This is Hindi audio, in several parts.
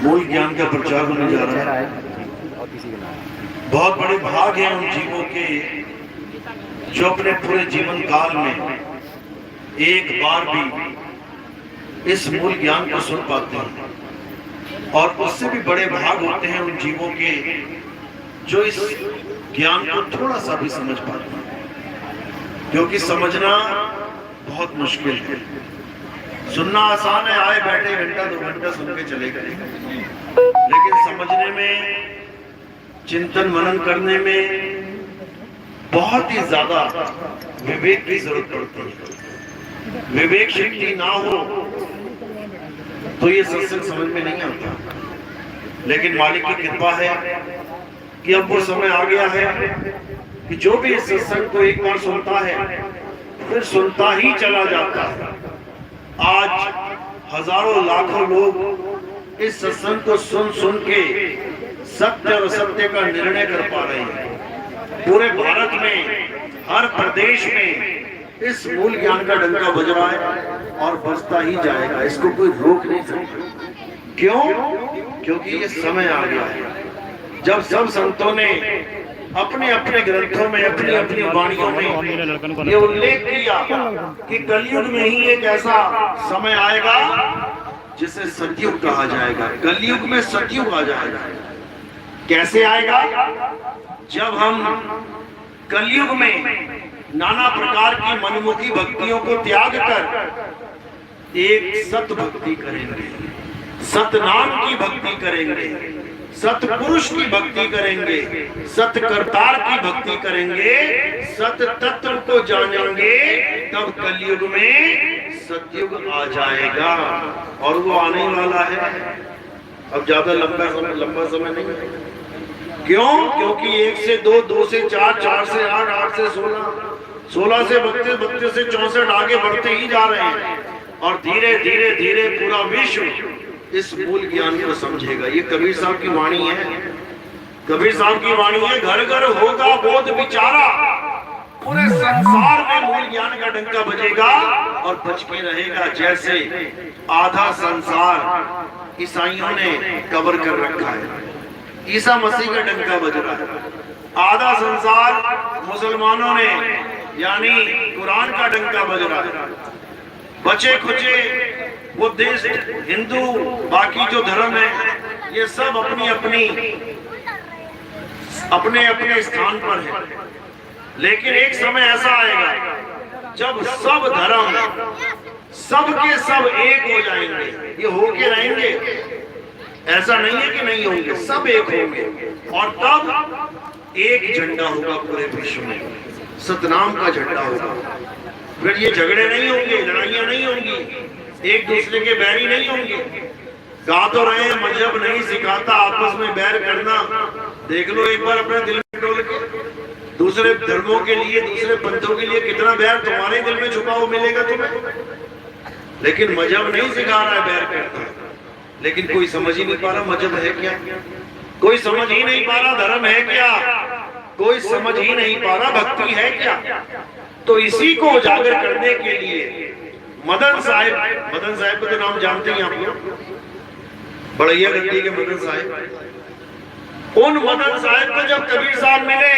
मूल ज्ञान का प्रचार होने जा रहा है। बहुत बड़े भाग हैं उन जीवों के जो अपने पूरे जीवन काल में एक बार भी इस मूल ज्ञान को सुन पाते हैं, और उससे भी बड़े भाग होते हैं उन जीवों के जो इस ज्ञान को थोड़ा सा भी समझ पाते हैं, क्योंकि समझना बहुत मुश्किल है। सुनना आसान है, आए बैठे घंटा 2 घंटा सुन के चले गए, लेकिन समझने में, चिंतन मनन करने में बहुत ही ज्यादा विवेक की जरूरत पड़ती है। विवेक शक्ति ना हो तो ये सत्संग समझ में नहीं आता। लेकिन मालिक की कृपा है कि अब वो समय आ गया है कि जो भी इस सत्संग को एक बार सुनता है फिर सुनता ही चला जाता है। आज हजारों लाखों लोग इस सत्संग को सुन सुन के सत्य और असत्य का निर्णय कर पा रहे हैं। पूरे भारत में हर प्रदेश में इस मूल ज्ञान का डंका बज रहा है और बजता ही जाएगा, इसको कोई रोक नहीं सकता। क्यों? क्योंकि ये समय आ गया है जब सब संतों ने अपने अपने ग्रंथों में, अपनी अपनी वाणियों में ये उल्लेख किया कि कलयुग में ही एक ऐसा समय आएगा जिसे सतयुग कहा जाएगा। कलयुग में सतयुग आ जाएगा। कैसे आएगा? जब हम कलयुग में नाना प्रकार की मनमुखी भक्तियों को त्याग कर एक सत भक्ति करेंगे, सतनाम की भक्ति करेंगे, सतपुरुष की भक्ति करेंगे, सतकर्तार की भक्ति करेंगे, सत तत्व को जानेंगे, तब कलयुग में सतयुग आ जाएगा। और वो आने वाला है। अब ज्यादा लंबा समय नहीं है। क्यों? क्योंकि 1 से 2, 2 से 4, 4 से 8, 8 से 16, 16 से 32, 32 से 64 आगे बढ़ते ही जा रहे हैं। और धीरे धीरे धीरे पूरा विश्व इस मूल ज्ञान को समझेगा। ये कबीर साहब की वाणी है। कबीर साहब की वाणी है, घर घर होगा बोध बिचारा, पूरे संसार में मूल ज्ञान का डंका बजेगा और बज के रहेगा। जैसे आधा संसार ईसाइयों ने कवर कर रखा है, ईसा मसीह का डंका बज रहा है। आधा संसार मुसलमानों ने यानी कुरान का डंका बज रहा है। बचे खुचे बुद्धिस्ट, हिंदू, बाकी जो धर्म है, ये सब अपनी अपनी अपने अपने स्थान पर है। लेकिन एक समय ऐसा आएगा जब सब धर्म सब के सब एक हो जाएंगे। ये होके रहेंगे, ऐसा नहीं है कि नहीं होंगे, सब एक होंगे। और तब एक झंडा होगा पूरे विश्व में, सतनाम का झंडा होगा। फिर ये झगड़े नहीं होंगे, लड़ाइयां नहीं होंगी, एक दूसरे के बैरी नहीं होंगे। कहा तो रहे मजहब नहीं सिखाता आपस में बैर करना। देख लो एक बार अपने दिल में डोल के, दूसरे धर्मों के लिए, दूसरे पंथों के लिए कितना बैर तुम्हारे दिल में छुपा हुआ मिलेगा तुम्हें। लेकिन मजहब नहीं सिखा रहा है बैर करना। लेकिन कोई समझ ही नहीं पा रहा मजहब है क्या, कोई समझ ही नहीं पा रहा धर्म है क्या, कोई समझ ही नहीं पा रहा भक्ति है क्या। तो इसी को उजागर करने के लिए मदन साहिब को तो नाम जानते हैं आप लोग, बड़ैया गद्दी के मदन साहिब। उन मदन साहिब को जब कबीर साहब मिले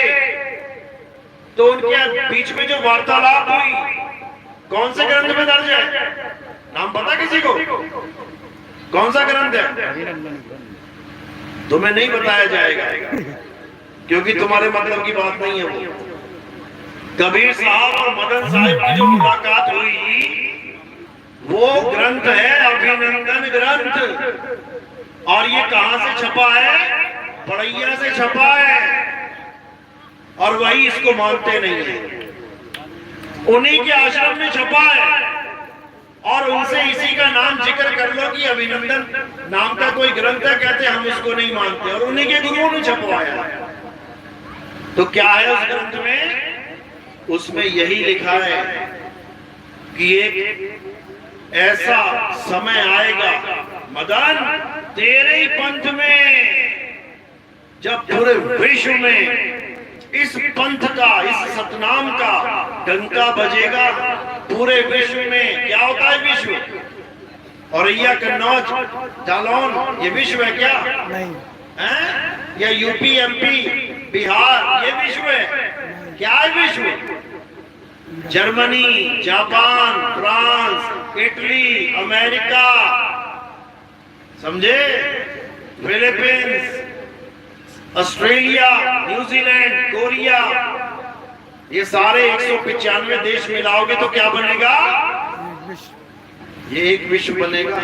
तो उनके बीच में जो वार्तालाप हुई, कौन से ग्रंथ में दर्ज है? नाम पता किसी को? कौन सा ग्रंथ है? तुम्हें नहीं बताया जाएगा क्योंकि तुम्हारे मतलब की बात नहीं है वो। कबीर साहब और मदन साहिब की जो मुलाकात हुई वो ग्रंथ है अभिनंदन ग्रंथ। और ये कहां से छपा है? बड़ैया से छपा है। और वही इसको मानते नहीं है, उन्हीं के आश्रम में छपा है। और उनसे इसी का नाम जिक्र कर लो कि अभिनंदन नाम का कोई ग्रंथ है, कहते हम इसको नहीं मानते। और उन्हीं के गुरुओं ने छपवाया। तो क्या है उस ग्रंथ में? उसमें यही लिखा है कि एक ऐसा समय आएगा मदन तेरे ही पंथ में, जब पूरे विश्व में इस पंथ का, इस सतनाम का डंका बजेगा। पूरे विश्व में क्या होता है? विश्व औरैया, कन्नौज, जालौन, ये विश्व है क्या? नहीं। या यूपी, एमपी, बिहार, ये विश्व है क्या? है विश्व? Germany, Japan, France, Italy, America, समझे, फिलीपींस, ऑस्ट्रेलिया, न्यूजीलैंड, कोरिया, ये सारे 195 देश मिलाओगे तो क्या बनेगा? ये एक विश्व बनेगा।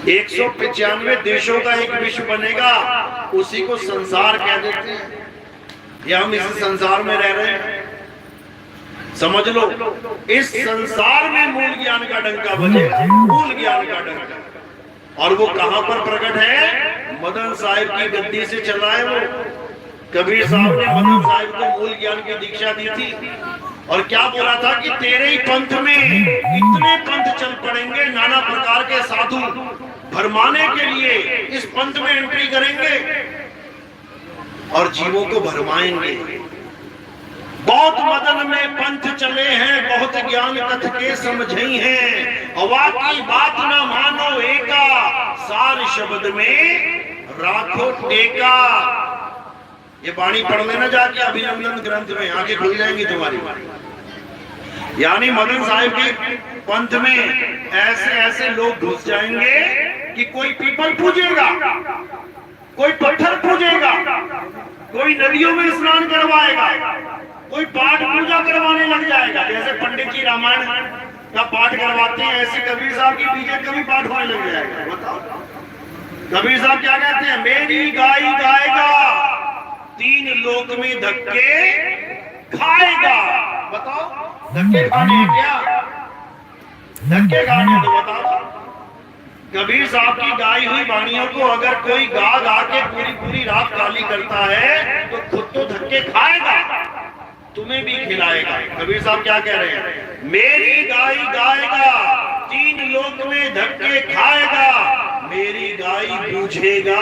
195 देशों का एक विश्व बनेगा, उसी को संसार कह देते हैं। या हम इस संसार में रह रहे हैं, समझ लो। इस संसार में मूल ज्ञान का डंका बजेगा, मूल ज्ञान का डंका। और वो कहां पर प्रकट है? मदन साहिब की गद्दी से चला है वो। कबीर साहब ने मदन साहिब को मूल ज्ञान की दीक्षा दी थी और क्या बोला था कि तेरे ही पंथ में इतने पंथ चल पड़ेंगे, नाना प्रकार के साधु भरमाने के लिए इस पंथ में एंट्री करेंगे और जीवों को भरमाएंगे। बहुत मदन में पंथ चले हैं, बहुत ज्ञान कथ के समझे हैं, हवा की बात ना मानो एका, सार शब्द में राखो टेका। ये वाणी पढ़ लेना जाके अभिनंदन ग्रंथ में, आगे खुल जाएंगी तुम्हारी। यानी मदन साहिब के पंथ में ऐसे ऐसे लोग घुस जाएंगे कि कोई पीपल पूजेगा, कोई पत्थर पूजेगा, कोई नदियों में स्नान करवाएगा, कोई पाठ पूजा करवाने लग जाएगा। जैसे पंडित जी रामायण का पाठ करवाते हैं, ऐसे कबीर साहब की बीजे का भी पाठ होने लग जाएगा। बताओ कबीर साहब क्या कहते हैं? मेरी गाय गाएगा, 3 लोक में धक्के खाएगा। बताओ धक्के खाने क्या? धक्के खाने तो बताओ। कबीर साहब की गाई हुई वाणियों को अगर कोई गा गा के पूरी पूरी रात काली करता है तो खुद तो धक्के खाएगा, तुम्हें भी खिलाएगा। कबीर साहब क्या कह रहे हैं? मेरी गाय गाएगा, 3 लोक में धक्के खाएगा, मेरी गाय बूझेगा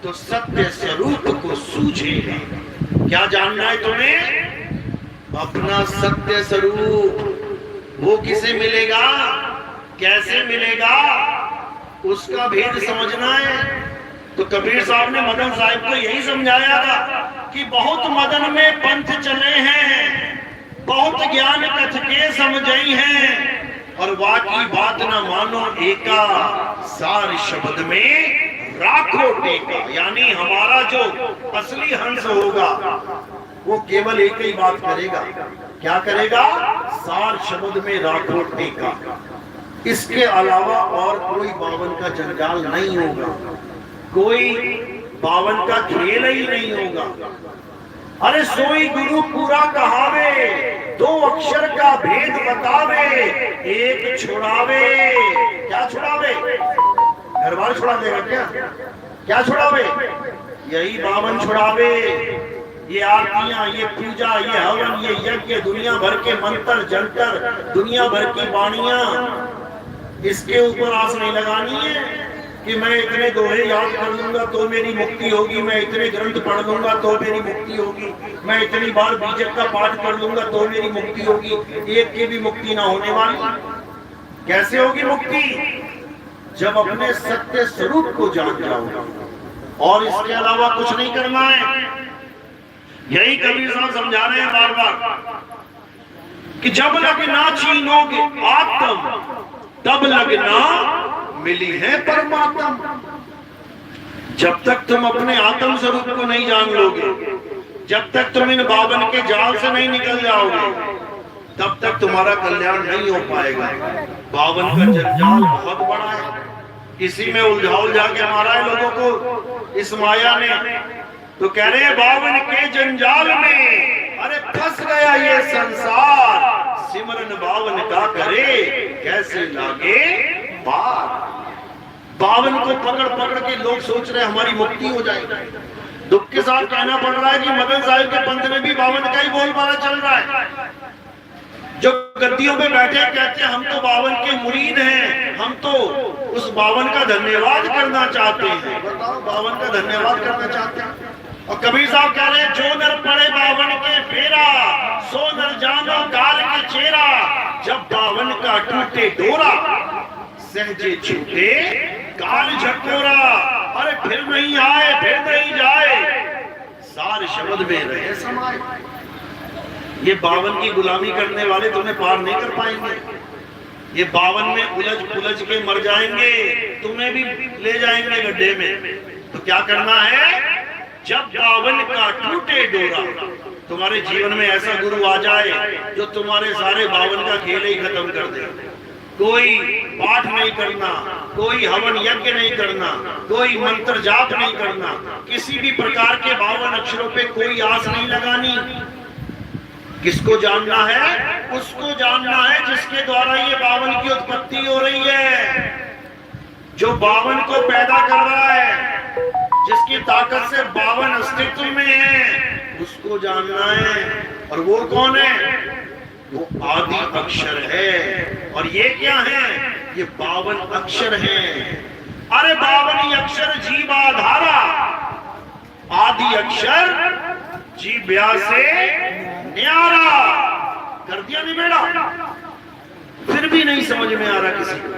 तो सत्य स्वरूप को सूझेगा। क्या जानना है तुम्हें? अपना सत्य स्वरूप। वो किसे मिलेगा, कैसे मिलेगा, उसका भेद समझना है। तो कबीर साहब ने मदन साहिब को यही समझाया था कि बहुत मदन में पंथ चले हैं, बहुत ज्ञान कथ के समझे हैं, और वाकी बात न मानो एका, सार शब्द में राखो टेका। यानी हमारा जो असली हंस होगा वो केवल एक ही बात करेगा। क्या करेगा? सार शब्द में राखो टेका। इसके अलावा और कोई बावन का जंजाल नहीं होगा, कोई बावन का खेल ही नहीं होगा। अरे सोई गुरु पूरा कहावे, 2 अक्षर का भेद बतावे, एक छुड़ावे। क्या छुड़ावे? घर बार छुड़ा देगा क्या? क्या छुड़ावे? यही बावन छुड़ावे। ये आरतियां, ये पूजा, ये हवन, ये यज्ञ, दुनिया भर के मंत्र जंतर, दुनिया भर की वाणियां, इसके ऊपर आस नहीं लगानी है कि मैं इतने दोहे याद कर लूंगा तो मेरी मुक्ति होगी, मैं इतने ग्रंथ पढ़ लूंगा तो मेरी मुक्ति होगी, मैं इतनी बार बीजक का पाठ कर लूंगा तो मेरी मुक्ति होगी। एक की भी मुक्ति ना होने वाली। कैसे होगी मुक्ति? जब अपने सत्य स्वरूप को जान जाओगे, और इसके अलावा कुछ नहीं करना है। यही कबीर साहब समझा रहे हैं बार बार कि जब लगना छीनोगे आत्म, तब लगना मिली है परमात्म। जब तक तुम अपने आत्म स्वरूप को नहीं जान लोगे, जब तक तुम इन बावन के जाल से नहीं निकल जाओगे, तब तक तुम्हारा कल्याण नहीं हो पाएगा। बावन का जंजाल बहुत बड़ा है, इसी में उलझा के मारा है लोगों को इस माया ने। तो कह रहे हैं बावन के जंजाल में अरे फंस गया ये संसार, सिमरन बावन का करे कैसे लागे पार। बावन को पकड़ पकड़ के लोग सोच रहे हमारी मुक्ति हो जाएगी। दुख के साथ कहना पड़ रहा है कि मदन साहिब के पंथ में भी बावन का ही बोलबाला चल रहा है। जो गद्दियों पे बैठे कहते हैं हम तो बावन के मुरीद हैं, हम तो उस बावन का धन्यवाद करना चाहते हैं। बताओ बावन का धन्यवाद करना चाहते हैं? और कबीर साहब कह रहे हैं, जो नर पड़े बावन के फेरा, सो नर जानो काल के चेहरा, जब बावन का टूटे डोरा, सहजे छूटे काल झकोरा। अरे फिर नहीं आए फिर नहीं जाए, सार शब्द में रहे समाए। ये बावन की गुलामी करने वाले तुम्हें पार नहीं कर पाएंगे। ये बावन में उलझ पुलझ के मर जाएंगे, तुम्हें भी ले जाएंगे गड्ढे में। तो क्या करना है, जब बावन का टूटे डोरा, तुम्हारे जीवन में ऐसा गुरु आ जाए जो तुम्हारे सारे बावन का खेल ही खत्म कर दे। कोई पाठ नहीं करना, कोई हवन यज्ञ नहीं करना, कोई मंत्र जाप नहीं करना, किसी भी प्रकार के 52 अक्षरों पे कोई आस नहीं लगानी। किसको जानना है? उसको जानना है जिसके द्वारा ये 52 की उत्पत्ति हो रही है, जो 52 को पैदा कर रहा है, जिसकी ताकत से 52 अस्तित्व में है, उसको जानना है। और वो कौन है? वो आदि अक्षर है। और ये क्या है? ये 52 अक्षर हैं। अरे 52 अक्षर जीवाधारा, आदि अक्षर जीव्या से न्यारा। कर दिया नहीं बेड़ा? फिर भी नहीं समझ में आ रहा किसी को,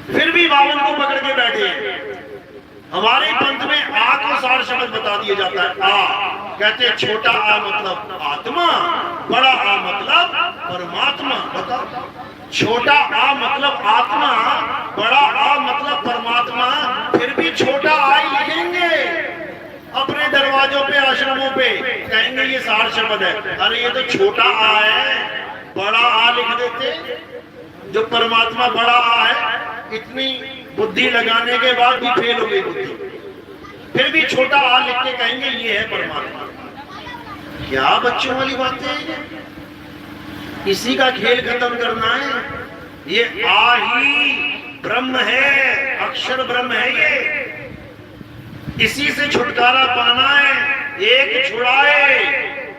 फिर भी 52 को पकड़ के बैठे हैं। हमारे पंथ में आ को सार शब्द बता दिया जाता है। आ कहते हैं छोटा आ मतलब आत्मा, बड़ा आ मतलब परमात्मा। बताओ, छोटा आ मतलब आत्मा, बड़ा आ मतलब परमात्मा, फिर भी छोटा आ ही लिखेंगे अपने दरवाजों पे, आश्रमों पे, कहेंगे ये सार शब्द है। अरे ये तो छोटा आ है, बड़ा आ लिख देते। जो परमात्मा बड़ा आ है, इतनी बुद्धि लगाने के बाद भी फेल हो गई बुद्धि, फिर भी छोटा आ लिख के कहेंगे ये है परमात्मा। क्या बच्चों वाली बातें हैं? इसी का खेल खत्म करना है। ये आ ही ब्रह्म है, अक्षर ब्रह्म है। ये इसी से छुटकारा पाना है। एक छुड़ाए,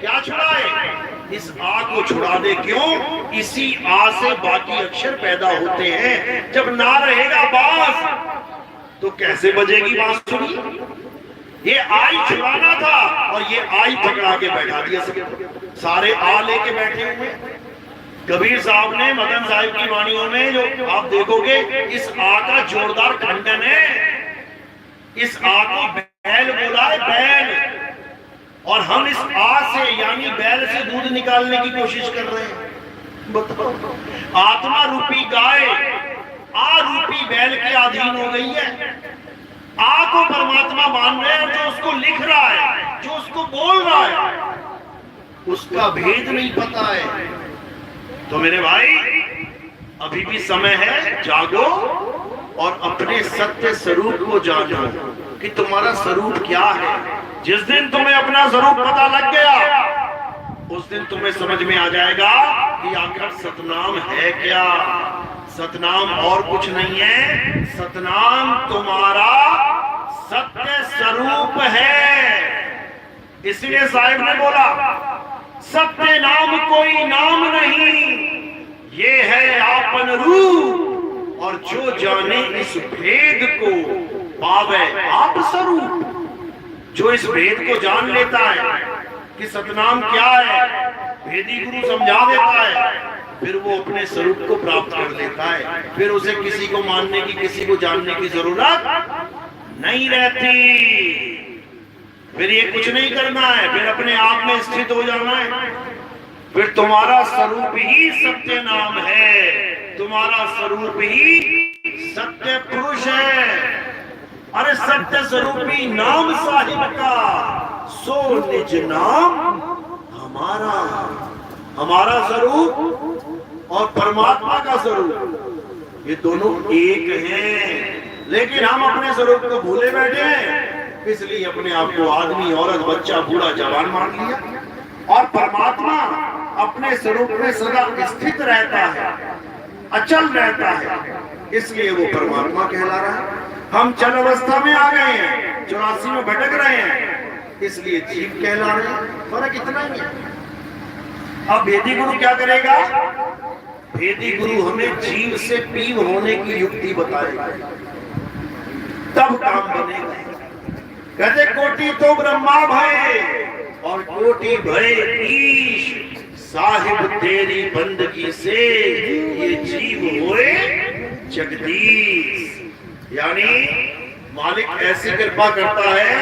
क्या छुड़ाए? इस आ को छुड़ा दे। क्यों? इसी आ से बाकी अक्षर पैदा होते हैं। जब ना रहेगा बांस तो कैसे बजेगी बांसुरी? ये आई छुड़ाना था और ये आई पकड़ा के बैठा दिया। सब सारे आ लेके बैठे हुए। कबीर साहब ने मदन साहिब की वाणियों में जो आप देखोगे, इस आ का जोरदार खंडन है। इस आ को बैल बोला है, बैल। और हम इस आ से यानी बैल से दूध निकालने की कोशिश कर रहे हैं। बताओ, आत्मा रूपी गाय आ रूपी बैल के अधीन हो गई है। आ को परमात्मा मान रहे हैं और जो उसको लिख रहा है, जो उसको बोल रहा है, उसका भेद नहीं पता है। तो मेरे भाई, अभी भी समय है, जागो और अपने सत्य स्वरूप को जानो कि तुम्हारा स्वरूप क्या है। जिस दिन तुम्हें अपना स्वरूप पता लग गया, उस दिन तुम्हें समझ में आ जाएगा कि आखिर सतनाम है क्या। सतनाम और कुछ नहीं है, सतनाम तुम्हारा सत्य स्वरूप है। इसलिए साहिब ने बोला, सत्य नाम कोई नाम नहीं, ये है आपन रूप, और जो जाने इस भेद को पावे आप स्वरूप। जो इस भेद को जान लेता है कि सतनाम क्या है, भेदी गुरु समझा देता है, फिर वो अपने स्वरूप को प्राप्त कर लेता है। फिर उसे किसी को मानने की, किसी को जानने की जरूरत नहीं रहती। फिर ये कुछ नहीं करना है, फिर अपने आप में स्थित हो जाना है। फिर तुम्हारा स्वरूप ही सत्य नाम है, तुम्हारा स्वरूप ही सत्य पुरुष है। अरे सत्य स्वरूपी नाम साहिब का, सो निज नाम हमारा। हमारा स्वरूप और परमात्मा का स्वरूप, ये दोनों एक हैं। लेकिन हम अपने स्वरूप को भूले बैठे हैं, इसलिए अपने आप को आदमी, औरत, बच्चा, बूढ़ा, जवान मान लिया। और परमात्मा अपने स्वरूप में सदा स्थित रहता है, अचल रहता है, इसलिए वो परमात्मा कहला रहा है। हम चल अवस्था में आ गए हैं, 84 में भटक रहे हैं, इसलिए जीव कहला रहे हैं। फर्क इतना ही है। अब भेदी गुरु क्या करेगा? भेदी गुरु हमें जीव से पीव होने की युक्ति बताएगा, तब काम बनेगा। कहते कोटि तो ब्रह्मा भय और कोटि भय ईश, साहिब तेरी बंदगी से ये जीव हुए जगदीश। यानी मालिक ऐसी कृपा करता है,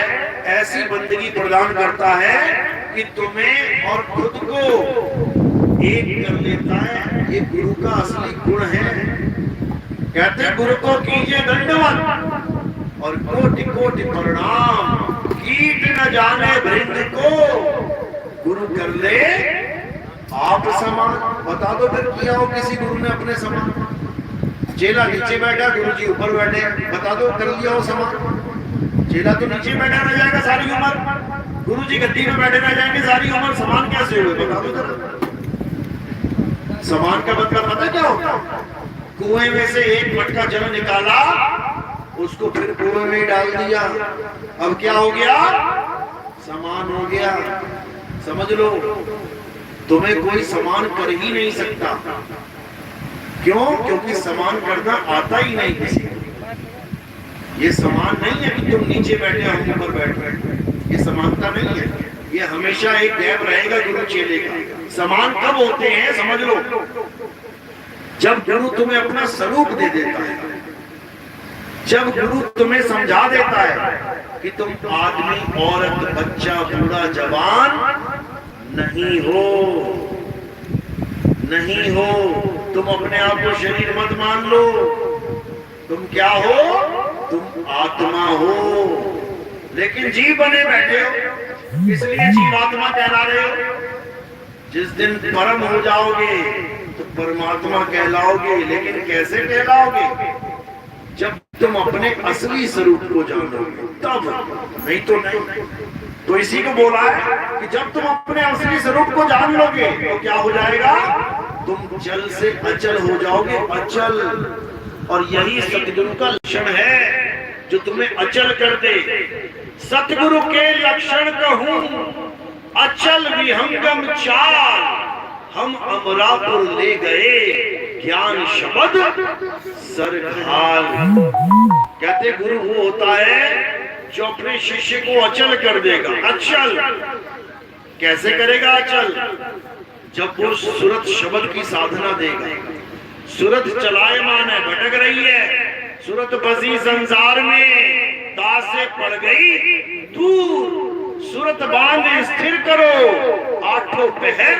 ऐसी बंदगी प्रदान करता है कि तुम्हें और खुद को एक कर लेता है। ये गुरु का असली गुण है। कहते गुरु को कीजिए दंडवत और कोटि कोटि प्रणाम, कीट न जाने भृंग को गुरु कर ले आप समान। बता दो फिर किया हो किसी गुरु ने अपने समान? चेला नीचे बैठा, गुरु जी ऊपर बैठे, बता दो कर लिया हो समान? चेला तो नीचे बैठा रह जाएगा सारी उम्र, गुरु जी गद्दी में बैठे रह जाएंगे सारी उम्र, समान कैसे हुए बता दो जरा। समान का मतलब पता क्या होता? कुएं में से एक मटका जल निकाला, उसको फिर कुएं में डाल दिया, अब क्या हो गया? समान हो गया। समझ लो, तुम्हें कोई समान कर ही नहीं सकता। क्यों? क्योंकि समान करना आता ही नहीं किसी को। ये समान नहीं है कि तुम नीचे बैठे हो ऊपर बैठ बैठे, ये समानता नहीं है। ये हमेशा एक गैप रहेगा गुरु चेले का। समान कब होते हैं समझ लो, जब गुरु तुम्हें अपना स्वरूप दे देता है, जब गुरु तुम्हें समझा देता है कि तुम आदमी, औरत, बच्चा, बूढ़ा, जवान नहीं हो, नहीं हो। तुम अपने आप को शरीर मत मान लो। तुम क्या हो? तुम आत्मा हो, लेकिन जीव बने बैठे हो, इसलिए जीव आत्मा कहला रहे हो। जिस दिन परम हो जाओगे तो परमात्मा कहलाओगे, लेकिन कैसे कहलाओगे? जब तुम अपने असली स्वरूप को जानोगे तब, नहीं तो नहीं। तो इसी को बोला है कि जब तुम अपने असली स्वरूप को जान लोगे तो क्या हो जाएगा? तुम जल से अचल हो जाओगे, अचल। और यही सतगुरु का लक्षण है जो तुम्हें अचल कर दे। सतगुरु के लक्षण कहूं अचल विहंगम चाल, हम अमरापुर ले गए ज्ञान शब्द सरघाल। कहते गुरु वो होता है जो अपने शिष्य को अचल कर देगा। अचल कैसे करेगा? अचल जब वो सूरत शब्द की साधना देगा। सूरत चलायमान है, भटक रही है, सूरत बसी संसार में, दास से पड़ गई दूर, सूरत बांध स्थिर करो, आठों पहर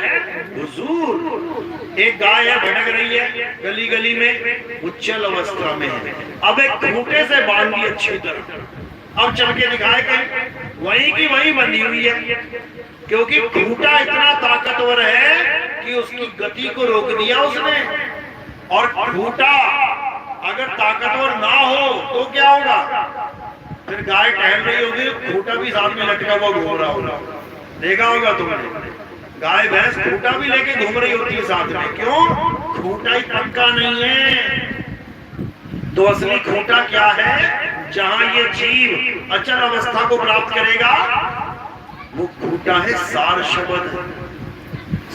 हुजूर। एक गाय है, भटक रही है गली गली में, उच्चल अवस्था में है, अब एक खूंटे से बांधी अच्छी तरह, अब चल के दिखाए कहीं, वही की वही बंधी हुई है, क्योंकि खूंटा इतना ताकतवर है कि उसकी गति को रोक दिया उसने। और खूंटा अगर ताकतवर ना हो तो क्या होगा? फिर गाय टहल रही होगी, खूंटा भी साथ में लटका हुआ घूम रहा होगा, देखा होगा तुमने। गाय भैंस खूंटा भी लेके घूम रही होती है साथ में, क्यों? खूंटा ही पक्का नहीं है। तो असली खूंटा क्या है? जहां ये जीव अचल अवस्था को प्राप्त करेगा, वो खूंटा है सार शब्द।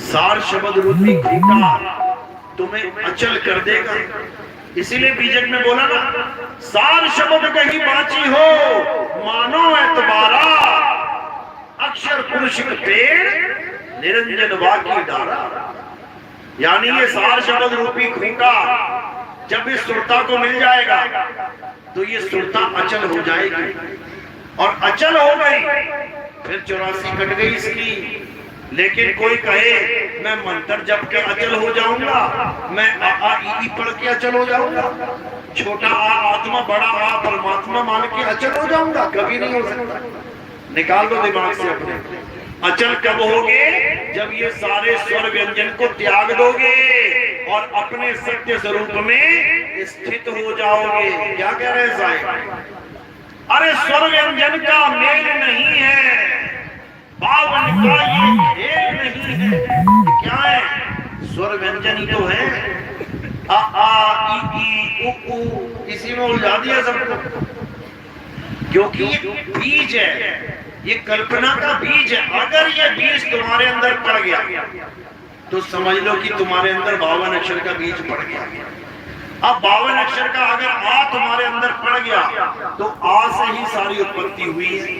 सार शब्द रूपी खूंटा तुम्हें अचल कर देगा। इसीलिए बीजक में बोला ना, सार शब्द कहीं बाची हो मानो एतबारा, अक्षर पुरुष पेड़ निरंजन वाकी डारा। यानी ये सार शब्द रूपी खूंटा जब इस सुरता को मिल जाएगा तो ये सुरता अचल हो जाएगी, और अचल हो गई फिर 84 कट गई इसकी। लेकिन कोई कहे मैं मंत्र जप के अचल हो जाऊंगा, मैं आ ई पढ़ के अचल हो जाऊंगा, छोटा आ आत्मा बड़ा आ परमात्मा मान के अचल हो जाऊंगा, कभी नहीं हो सकता। निकाल दो दिमाग से अपने। अचल कब होगे? जब ये सारे स्वर व्यंजन को त्याग दोगे और अपने सत्य स्वरूप में स्थित हो जाओगे। क्या कह रहे हैं साहब? अरे स्वर व्यंजन का मेल नहीं है, बावन का ये खेल नहीं है। क्या है? स्वर व्यंजन ही तो है, आ आ ई उ उ, इसी में उलझा दिया सबको, क्योंकि ये बीज है, ये कल्पना का बीज है। अगर ये बीज तुम्हारे अंदर पड़ गया तो समझ लो कि तुम्हारे अंदर 52 अक्षर का बीज पड़ गया। अब 52 अक्षर का अगर आ तुम्हारे अंदर पड़ गया तो आ से ही सारी उत्पत्ति हुई है।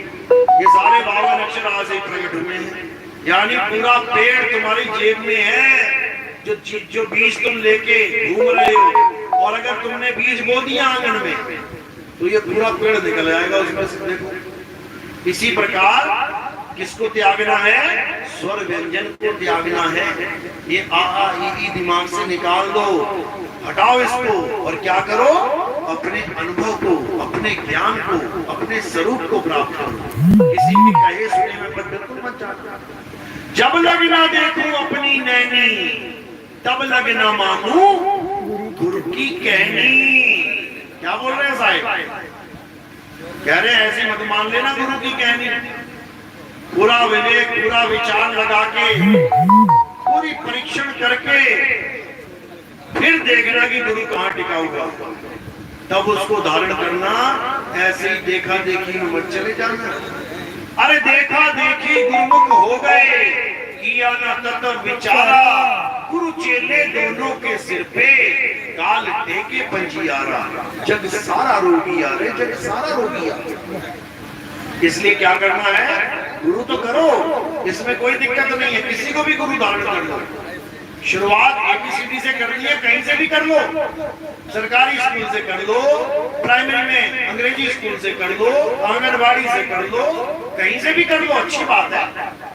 ये सारे 52 अक्षर आ से ही प्रकट हुए हैं। यानी पूरा पेड़ तुम्हारी जेब में है। जो बीज तुम लेके घूम रहे हो, और अगर तुमने बीज बो दिया आंगन में तो ये पूरा पेड़ निकल आएगा उसमें से। देखो, इसी प्रकार किसको त्यागना है? स्वर व्यंजन को त्यागना है। ये आ ई दिमाग से निकाल दो, हटाओ इसको, और क्या करो? अपने अनुभव को, अपने ज्ञान को, अपने स्वरूप को प्राप्त करो। किसी भी कहे सुने में बिल्कुल मत जाना। जब लग ना देखूं अपनी नैनी, तब लग ना मानू गुरु की कहनी। क्या बोल रहे हैं साहब? कह रहे हैं ऐसी मत मान लेना गुरु की कहनी। पूरा विवेक, पूरा विचार लगा के, पूरी परीक्षण करके फिर देखना कि गुरु कहां टिका हुआ, तब उसको धारण करना। ऐसे ही देखा देखी में मत चले जाना। अरे देखा देखी गुरुमुख हो गए, किया ना तत्व विचारा, गुरु चेले दोनों के सिर पे काल टेके पंजियारा। जग सारा रोगी आ रे, जग सारा रोगी आ। इसलिए क्या करना है? गुरु तो करो, इसमें कोई दिक्कत नहीं है। किसी को भी गुरु धारण कर लो। शुरुआत ABCD से करनी है, कहीं से भी कर लो। सरकारी स्कूल से कर लो, प्राइमरी में अंग्रेजी स्कूल से कर लो, आंगनबाड़ी से कर लो, कहीं से भी कर लो, अच्छी बात है।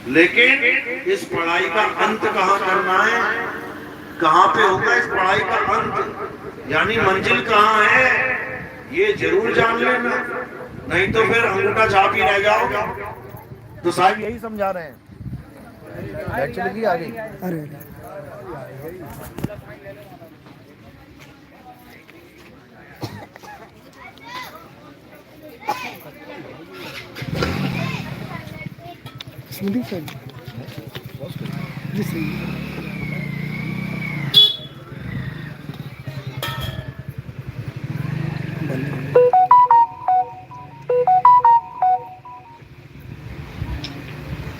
लेकिन इस पढ़ाई का अंत कहाँ करना है? कहाँ पे होगा इस पढ़ाई का अंत? यानी मंजिल कहाँ है, ये जरूर जान लेना, नहीं तो फिर अंगूठा छाप ही रह जाओगे। तो साहब यही समझा रहे हैं। चलेगी आगे। अरे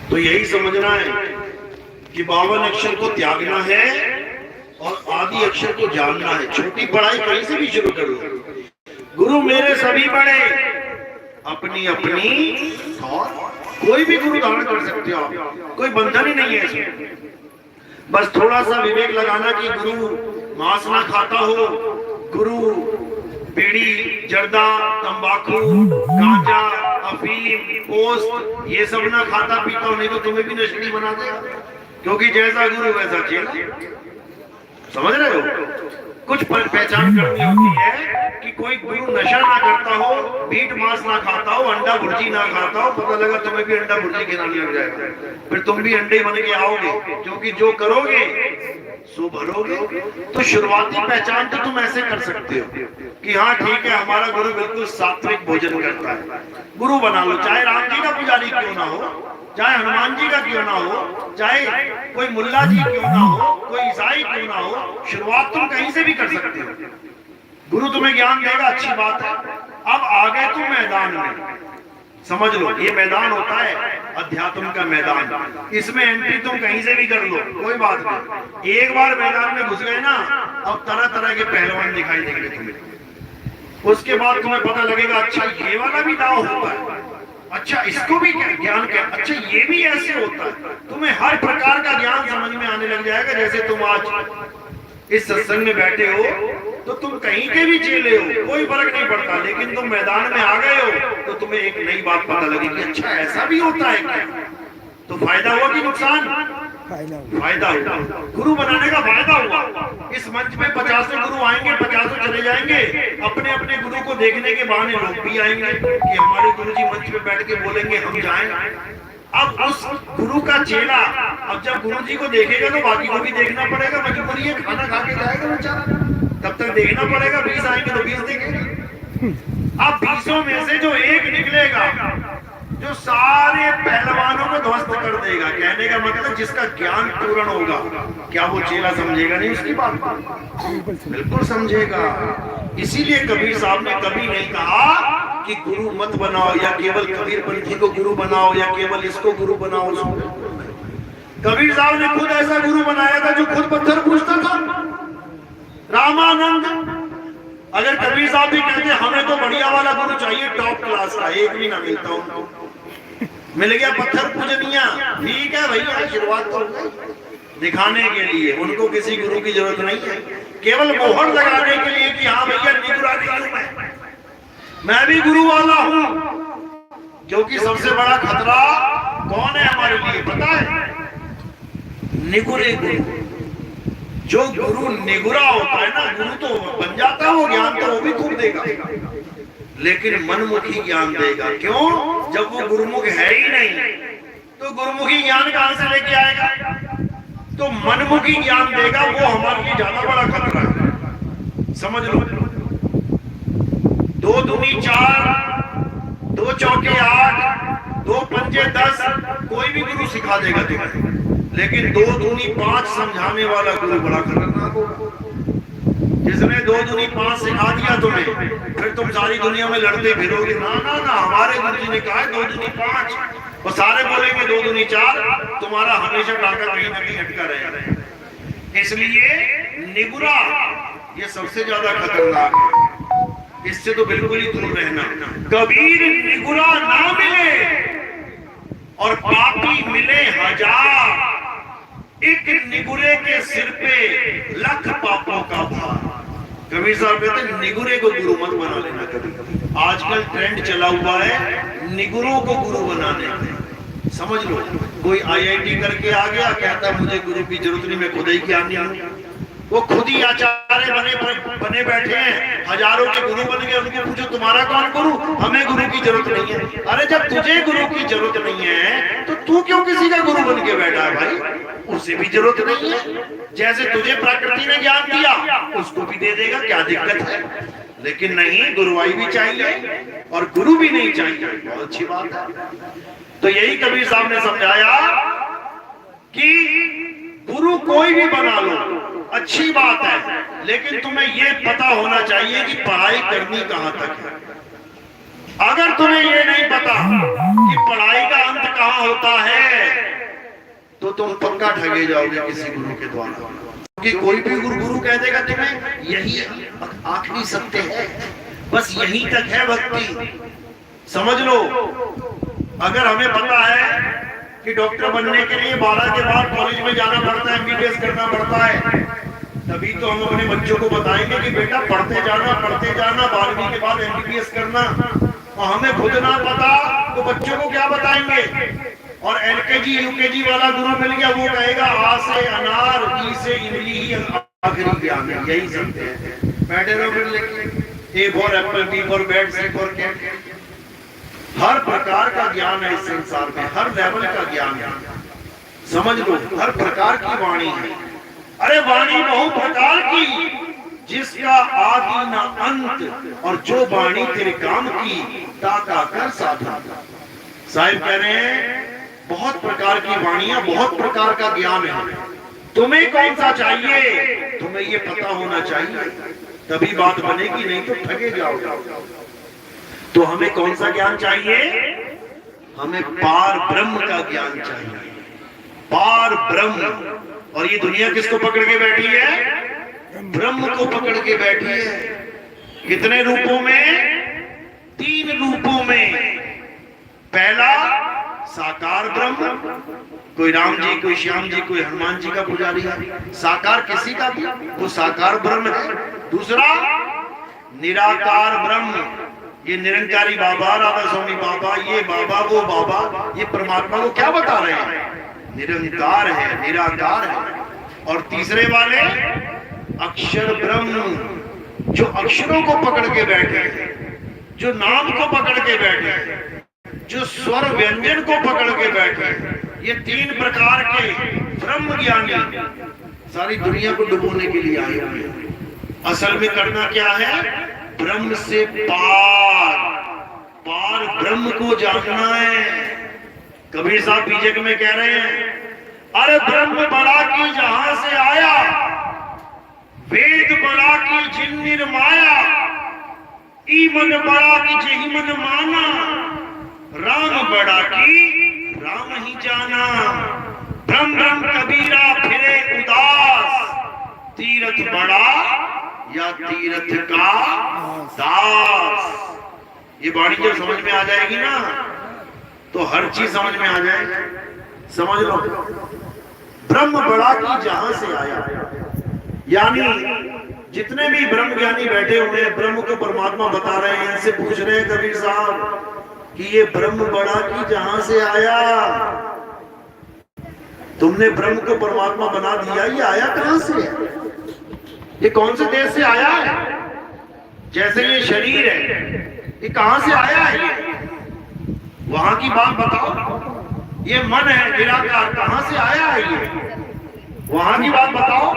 तो यही समझना है कि 52 अक्षर को त्यागना है और आदि अक्षर को जानना है। छोटी पढ़ाई कहीं से भी शुरू कर लो। गुरु मेरे सभी बड़े, अपनी अपनी, और कोई भी गुरु धारण कर सकते हो आप, कोई बंधन ही नहीं है इसमें। बस थोड़ा सा विवेक लगाना कि गुरु मांस ना खाता हो, गुरु बीड़ी, जर्दा, तंबाकू, गांजा, अफीम, पोस्ट ये सब ना खाता पीता हो, नहीं तो तुम्हें भी नशेड़ी बना देगा। क्योंकि जैसा गुरु वैसा चेला। समझ रहे हो? कुछ पहचान करनी होती है कि कोई गुरु नशा ना करता हो, मीट मांस ना खाता हो, अंडा भुर्जी ना खाता हो, पता लगा तुम्हें भी अंडा भुर्जी खिलाने लग जाएगा, फिर तुम भी अंडे बन के आओगे। क्योंकि जो करोगे सो भरोगे। तो शुरुआती पहचान तो तुम ऐसे कर सकते हो कि हाँ ठीक है, हमारा गुरु बिल्कुल सात्विक भोजन करता है। गुरु बना लो, चाहे राम जी का पुजारी क्यों ना हो, चाहे हनुमान जी का क्यों ना हो, चाहे कोई मुल्ला जी क्यों ना हो, कोई ईसाई क्यों ना हो, शुरुआत तुम कहीं से भी कर सकते हो। गुरु तुम्हें ज्ञान देगा, अच्छी बात है। अब आ गए तुम मैदान में, समझ लो ये मैदान होता है अध्यात्म का मैदान। इसमें एंट्री तुम कहीं से भी कर लो, कोई बात नहीं। एक बार मैदान में घुस गए ना, अब तरह तरह के पहलवान दिखाई देंगे तुम्हें। उसके बाद तुम्हें पता लगेगा अच्छा ये वाला भी दाव होता है, अच्छा इसको भी ज्ञान क्या, अच्छा ये भी ऐसे होता है। तुम्हें हर प्रकार का ज्ञान समझ में आने लग जाएगा। जैसे तुम आज इस सत्संग में बैठे हो तो तुम कहीं के भी चेले हो, कोई फर्क नहीं पड़ता, लेकिन तुम मैदान में आ गए हो तो तुम्हें एक नई बात पता लगेगी, अच्छा ऐसा भी होता है क्या। तो फायदा हुआ कि नुकसान? फायदा हुआ। गुरु बनाने का फायदा हुआ। इस मंच में 50 गुरु आएंगे, 50 चले जाएंगे। अपने अपने गुरु को देखने के बहाने लोग भी आएंगे कि हमारे गुरु जी मंच पे बैठ के बोलेंगे हम जाएं। अब उस गुरु का चेला अब जब गुरु जी को देखेगा तो बाकी को भी देखना पड़ेगा। मजबूरी है, खाना खा के जाएगा बेचारा, तब तक देखना पड़ेगा। 20 आएंगे तो 20 देखेगा। अब 20 में से जो एक निकलेगा जो सारे पहलवानों को ध्वस्त कर देगा, कहने का मतलब जिसका ज्ञान पूर्ण होगा, क्या वो चेला समझेगा नहीं उसकी बात? बिल्कुल समझेगा। इसीलिए कबीर साहब ने कभी नहीं कहा कि गुरु मत बनाओ, या केवल कबीर पंथी को गुरु बनाओ, या केवल इसको गुरु बनाओ। कबीर साहब ने खुद ऐसा गुरु बनाया था जो खुद पत्थर पूछता था। रामानंद, अगर कबीर साहब भी कहते हमें तो बढ़िया वाला गुरु चाहिए, टॉप क्लास का, एक भी ना मिलता उनको। मिल गया पत्थर पूजनिया, ठीक है भैया, शुरुआत तो दिखाने के लिए, उनको किसी गुरु की जरूरत नहीं है, केवल मोहर लगाने के लिए कि हाँ भैया निगुरा नहीं हूं मैं भी गुरु वाला हूं। क्योंकि सबसे बड़ा खतरा कौन है हमारे लिए पता है? निगुरे गुरु। जो गुरु निगुरा होता है ना, गुरु तो बन जाता है, वो ज्ञान तो वो भी खूब देगा, लेकिन मनमुखी ज्ञान देगा। क्यों? जब वो गुरुमुख है ही नहीं तो गुरुमुखी ज्ञान कहां से लेके आएगा? तो मनमुखी ज्ञान देगा, वो हमारे लिए ज्यादा बड़ा खतरा है। समझ लो, 2 दूनी 4, 2 चौके 8, 2 पंजे 10, कोई भी गुरु सिखा देगा तुम्हें, लेकिन 2 दूनी 5 समझाने वाला गुरु बड़ा खतरनाक होगा। जिसने 2 दूनी 5 सिखा दिया तुम्हें, फिर तुम सारी दुनिया में लड़ते फिरोगे। ना ना ना, हमारे गुरु जी ने कहा है 2 दूनी 5, वो सारे बोलेंगे 2 दूनी 4, तुम्हारा हमेशा टाका कहीं ना कहीं अटका रहेगा। इसलिए निगुरा ये सबसे ज्यादा खतरनाक है, इससे तो बिल्कुल ही दूर रहना। कबीर निगुरा ना मिले और पापी मिले 1000, एक निगुरे के सिर पे लाख पापों का भार। कबीर साहब कहते निगुरे को गुरु मत बना लेना कभी। आजकल ट्रेंड चला हुआ है निगुरों को गुरु बनाने का। समझ लो, कोई IIT करके आ गया, कहता मुझे गुरु की जरूरत नहीं, मैं खुद ही ज्ञानी हूं। वो खुद ही आचार्य बने बैठे हैं, हजारों के गुरु बन गए। उनके पूछो तुम्हारा कौन गुरु? हमें गुरु की जरूरत नहीं है। अरे जब तुझे गुरु की जरूरत नहीं है तो तू क्यों किसी का गुरु बन के बैठा है भाई? उसे भी जरूरत नहीं है। जैसे तुझे प्रकृति ने ज्ञान दिया, उसको भी दे देगा, क्या दिक्कत है? लेकिन नहीं, गुरुवाई भी चाहिए और गुरु भी नहीं चाहिए। बहुत अच्छी बात है। तो यही कबीर साहब ने समझाया कि गुरु कोई भी बना लो, अच्छी बात है, लेकिन तुम्हें यह पता होना चाहिए कि पढ़ाई करनी कहां तक है। अगर तुम्हें यह नहीं पता कि पढ़ाई का अंत कहां होता है, तो तुम पक्का ठगे जाओगे किसी गुरु के द्वारा। क्योंकि कोई भी गुरु कह देगा तुम्हें यही आखिरी सत्य है, बस यहीं तक है भक्ति। समझ लो, अगर हमें पता है कि डॉक्टर बनने के लिए 12 के बाद कॉलेज में जाना पड़ता है, MBBS करना पड़ता है, तभी तो हम अपने बच्चों को बताएंगे कि बेटा पढ़ते जाना 12वीं के बाद MBBS करना। और हमें खुद ना पता तो बच्चों को क्या बताएंगे? और LKG UKG वाला गुरु मिल गया, वो कहेगा आ से अनार, ई से इमली ही आखिरी ज्ञान है। यही समझते हैं, बैठे रहो फिर लेके A for apple, B for bat, C for cat. हर प्रकार का ज्ञान है इस संसार में, हर लेवल का ज्ञान है। समझ लो, हर प्रकार की वाणी है। अरे वाणी बहु प्रकार की, जिसका आदि न अंत, और जो वाणी तेरे काम की ताका कर साधन। साहिब कह रहे हैं बहुत प्रकार की वाणियां, बहुत प्रकार का ज्ञान है। तुम्हें कौन सा चाहिए? तुम्हें ये पता होना चाहिए, तभी बात बनेगी, नहीं तो ठगे जाओगे। तो हमें कौन सा ज्ञान चाहिए? हमें पार ब्रह्म का ज्ञान चाहिए, पार ब्रह्म। और ये दुनिया किसको पकड़ के बैठी है? ब्रह्म को पकड़ के बैठी है। कितने रूपों में? 3 रूपों में। पहला साकार ब्रह्म, कोई राम जी, कोई श्याम जी, कोई हनुमान जी का पुजारी है, साकार किसी का भी, वो साकार ब्रह्म है। दूसरा निराकार ब्रह्म, ये निरंकारी बाबा, राधा स्वामी बाबा, ये बाबा, वो बाबा, ये परमात्मा को क्या बता रहे हैं? निरंकार है, निराकार है। और तीसरे वाले अक्षर ब्रह्म, जो अक्षरों को पकड़ के बैठे हैं, जो नाम को पकड़ के बैठे हैं, जो स्वर व्यंजन को पकड़ के बैठे हैं। ये 3 प्रकार के ब्रह्म ज्ञानी सारी दुनिया को डुबोने के लिए आए हुए हैं। असल में करना क्या है? ब्रह्म से पार, पार ब्रह्म को जानना है। कबीर साहब बीजक में कह रहे हैं, अरे ब्रह्म बड़ा की जहां से आया, वेद बड़ा की जिन निर्माया, ईमन बड़ा की जही मन माना, राम बड़ा की राम ही जाना। ब्रह्म ब्रह्म कबीरा फिरे उदास, तीरथ बड़ा या तीर्थ का दास। ये वाणी जब समझ में आ जाएगी ना तो हर चीज समझ में आ जाएगी। समझ लो, ब्रह्म बड़ा की जहां से आया, यानी जितने भी ब्रह्म ज्ञानी बैठे हुए हैं ब्रह्म को परमात्मा बता रहे हैं, इनसे पूछ रहे हैं कबीर साहब कि ये ब्रह्म बड़ा की जहां से आया, तुमने ब्रह्म को परमात्मा बना दिया, ये आया कहां से है? ये कौन से देश से आया है? जैसे ये शरीर है, ये कहां से आया है? ये वहां की बात बताओ। ये मन है निराकार, कहां से आया है? ये वहां की बात बताओ।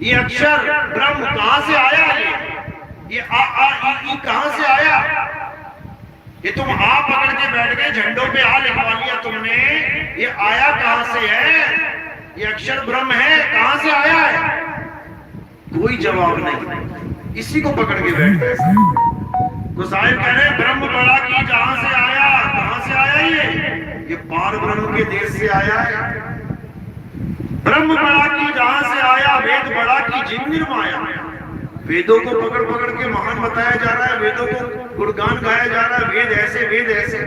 ये अक्षर ब्रह्म कहां से आया है? ये आ ई कहां से आया? ये तुम आ पकड़ के बैठ गए, झंडों पे आ लिखवा लिया तुमने, ये आया कहां से है? ये अक्षर ब्रह्म है, कहां से आया है? कोई जवाब नहीं, इसी को पकड़ के बैठ गए। गोसाई कह रहे ब्रह्म बड़ा की जहां से आया, कहां से आया? ये पार ब्रह्म के देश से आया है। ब्रह्म बड़ा की जहां से आया, वेद बड़ा की जिन निर्माया। वेदों को पकड़ पकड़ के महान बताया जा रहा है, वेदों को गुणगान गाया जा रहा है, वेद ऐसे वेद ऐसे।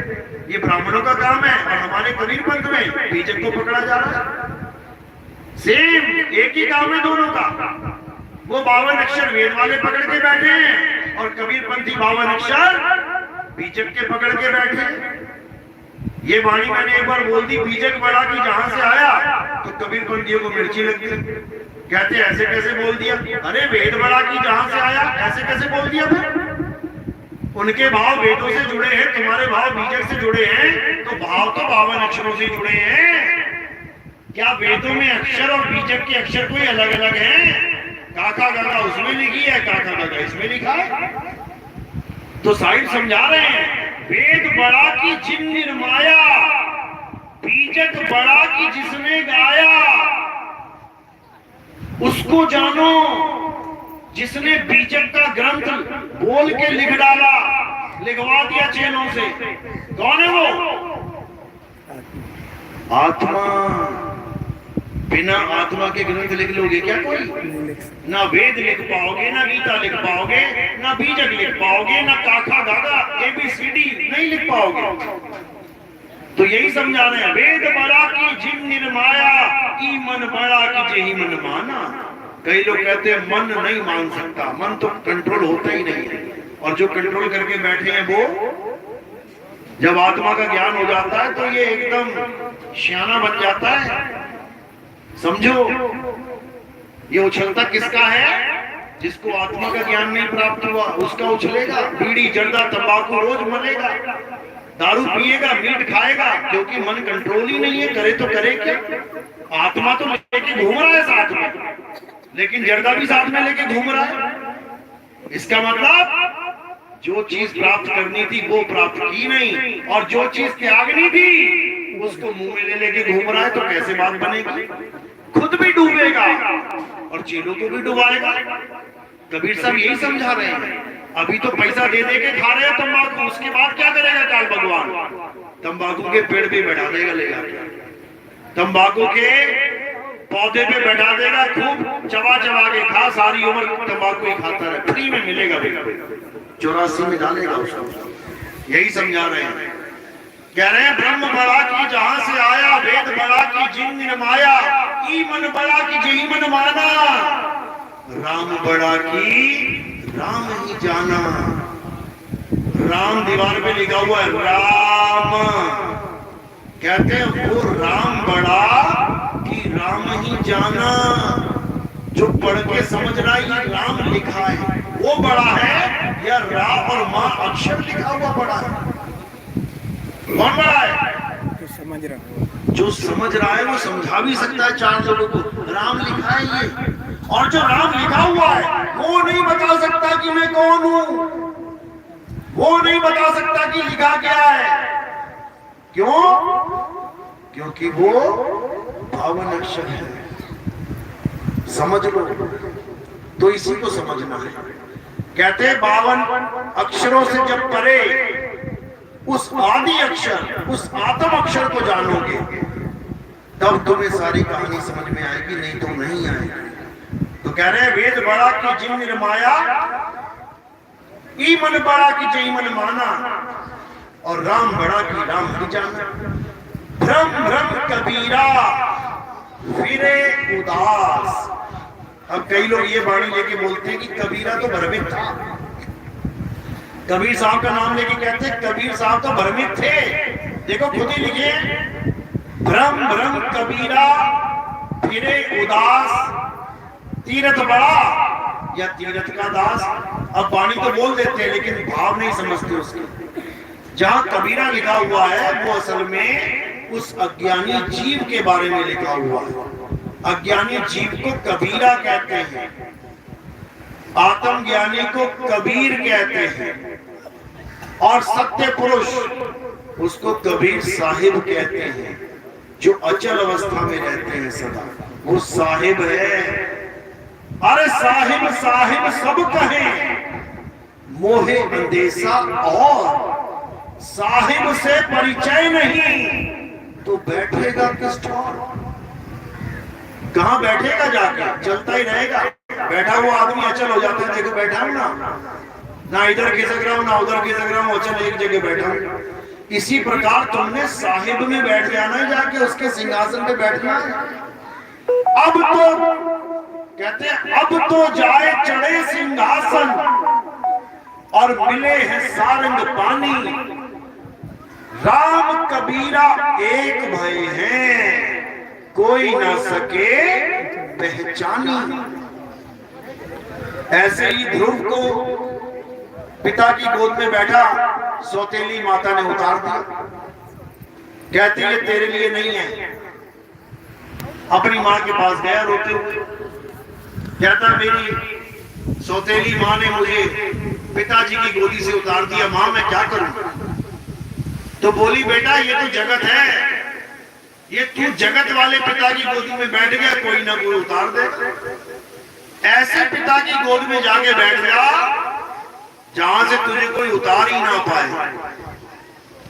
ये ब्राह्मणों का काम है और हमारे कबीर पंथ में बीजक को पकड़ा जा रहा है। सेम एक ही काम है दोनों का। वो 52 अक्षर वेद वाले पकड़ के बैठे हैं और कबीर पंथी 52 अक्षर बीजक के पकड़ के बैठे हैं। ये वाणी मैंने एक बार बोल दी, बीजक बड़ा की जहां से आया, तो कबीर पंथियों को मिर्ची लग गई। कहते ऐसे कैसे बोल दिया? अरे वेद बड़ा की जहां से आया, ऐसे कैसे बोल दिया? फिर उनके भाव वेदों से जुड़े हैं, तुम्हारे भाव बीजक से जुड़े हैं, तो भाव तो 52 अक्षरों से जुड़े हैं। क्या वेदों में अक्षर और बीजक के अक्षर कोई अलग अलग हैं? काका गागा उसमें लिखी है, काका गागा इसमें लिखा है। तो साहिब समझा रहे हैं, वेद बड़ा की जिन निर्माया, बीजक बड़ा की जिसने गाया। उसको जानो जिसने बीजक का ग्रंथ बोल के लिख डाला, लिखवा दिया चेनों से। कौन है वो? आत्मा। बिना आत्मा के ग्रंथ लिख लोगे क्या कोई? ना वेद लिख पाओगे, ना गीता लिख पाओगे, ना बीजक लिख पाओगे, ना काका गागा ABCD नहीं लिख पाओगे। तो यही समझा रहे हैं, वेद बड़ा की जिन निर्माया, ई मन बड़ा की जेहि मन माना। कई लोग कहते हैं मन नहीं मान सकता, मन तो कंट्रोल होता ही नहीं, और जो कंट्रोल करके बैठे हैं वो जब आत्मा का ज्ञान हो जाता है तो ये एकदम सियाना बन जाता है। समझो, ये उछलता किसका है? जिसको आत्मा का ज्ञान नहीं प्राप्त हुआ उसका उछलेगा। बीड़ी जर्दा तंबाकू रोज मलेगा, दारू पिएगा, मीट खाएगा, क्योंकि मन कंट्रोल ही नहीं है। करे तो करे क्या? आत्मा तो लेके घूम रहा है साथ में, लेकिन जर्दा भी साथ में लेके घूम रहा है। इसका मतलब जो चीज प्राप्त करनी थी वो प्राप्त की नहीं, और जो चीज त्यागनी थी उसको मुंह में ले लेके घूम रहा है। तो कैसे बात बनेगी? खुद भी डूबेगा और चेलों को भी डुबाएगा। कबीर साहब यही समझा रहे हैं। अभी तो पैसा दे दे के खा रहे हैं तंबाकू, उसके बाद क्या करेगा काल भगवान? तंबाकू के पेड़ पे बैठा देगा, लेगा तंबाकू के पौधे पे बैठा देगा, खूब चबा चबा के खा, सारी उम्र तंबाकू ही खाता रहे, फ्री में मिलेगा। 84 में डालेगा उसको। यही समझा रहे हैं। कह रहे हैं ब्रह्म बड़ा की जहां से आया, वेद बड़ा की जिन निर्माया, ई मन बड़ा की जेहि मन माना। राम बड़ा की राम ही जाना। राम दीवार पे लिखा हुआ है, राम। कहते हैं वो राम बड़ा कि राम ही जाना। जो पढ़ के समझ रहा है ये राम लिखा है वो बड़ा है, या रा और मां अक्षर लिखा हुआ बड़ा है? कौन बड़ा है? जो समझ रहा है वो समझा भी सकता है 4 लोगों को। राम लिखा है ये, और जो राम लिखा हुआ है वो नहीं बता सकता कि मैं कौन हूं, वो नहीं बता सकता कि लिखा क्या है। क्यों? क्योंकि वो 52 अक्षर है। समझ लो, तो इसी को समझना है। कहते हैं 52 अक्षरों से जब परे उस आदि अक्षर, उस आत्म अक्षर को जानोगे, तब तुम्हें सारी कहानी समझ में आएगी, नहीं तो नहीं आएगी। तो कह रहे हैं वेद बड़ा की जिन निर्माया, ई मन बड़ा की जय मन माना, और राम बड़ा की राम ही जाना। भ्रम भ्रम कबीरा फिरे उदास। अब कई लोग ये वाणी लेके बोलते हैं कि कबीरा तो भ्रमित था। कबीर साहब का नाम लेके कहते हैं कबीर साहब तो भ्रमित थे। देखो खुद ही लिखे, भ्रम भ्रम कबीरा फिरे उदास, तीरथ बड़ा या तीरथ का दास। अब वाणी तो बोल देते हैं लेकिन भाव नहीं समझते उसके। जहां कबीरा लिखा हुआ है वो असल में उस अज्ञानी जीव के बारे में लिखा हुआ है। अज्ञानी जीव को कबीरा कहते हैं, आत्मज्ञानी को कबीर कहते हैं, और सत्य पुरुष उसको कबीर साहिब कहते हैं, जो अचल अवस्था में रहते हैं सदा। वो साहिब है। अरे साहिब साहिब सब कहें, मोहे अंदेशा और साहिब से परिचय नहीं, तो बैठेगा किस ठौर? कहां बैठेगा जाके? चलता ही रहेगा। बैठा हुआ आदमी अचल हो जाता है। देखो बैठा हूं ना इधर खिसक रहा हूं ना उधर खिसक रहा हूं, अचल एक जगह बैठा हूं। इसी प्रकार तुमने साहिब में बैठ जाना है, जाके उसके सिंहासन पे बैठना है। अब तो कहते हैं अब तो जाए चढ़े सिंहासन, और मिले हैं सारंग पानी। राम कबीरा एक भय हैं, कोई ना सके पहचानी। ऐसे ही ध्रुव को पिता की गोद में बैठा सौतेली माता ने उतार दिया। कहती है तेरे लिए नहीं है। अपनी मां के पास गया रोते हुए, कहता मेरी सौतेली मां ने मुझे पिताजी की गोदी से उतार दिया, मां मैं क्या करूं? तो बोली बेटा ये तो जगत है, ये तू जगत वाले पिता की गोदी में बैठ गया, कोई ना कोई उतार दे। ऐसे पिता की गोद में जाके बैठ जा जहां से तुझे कोई उतार ही ना पाए।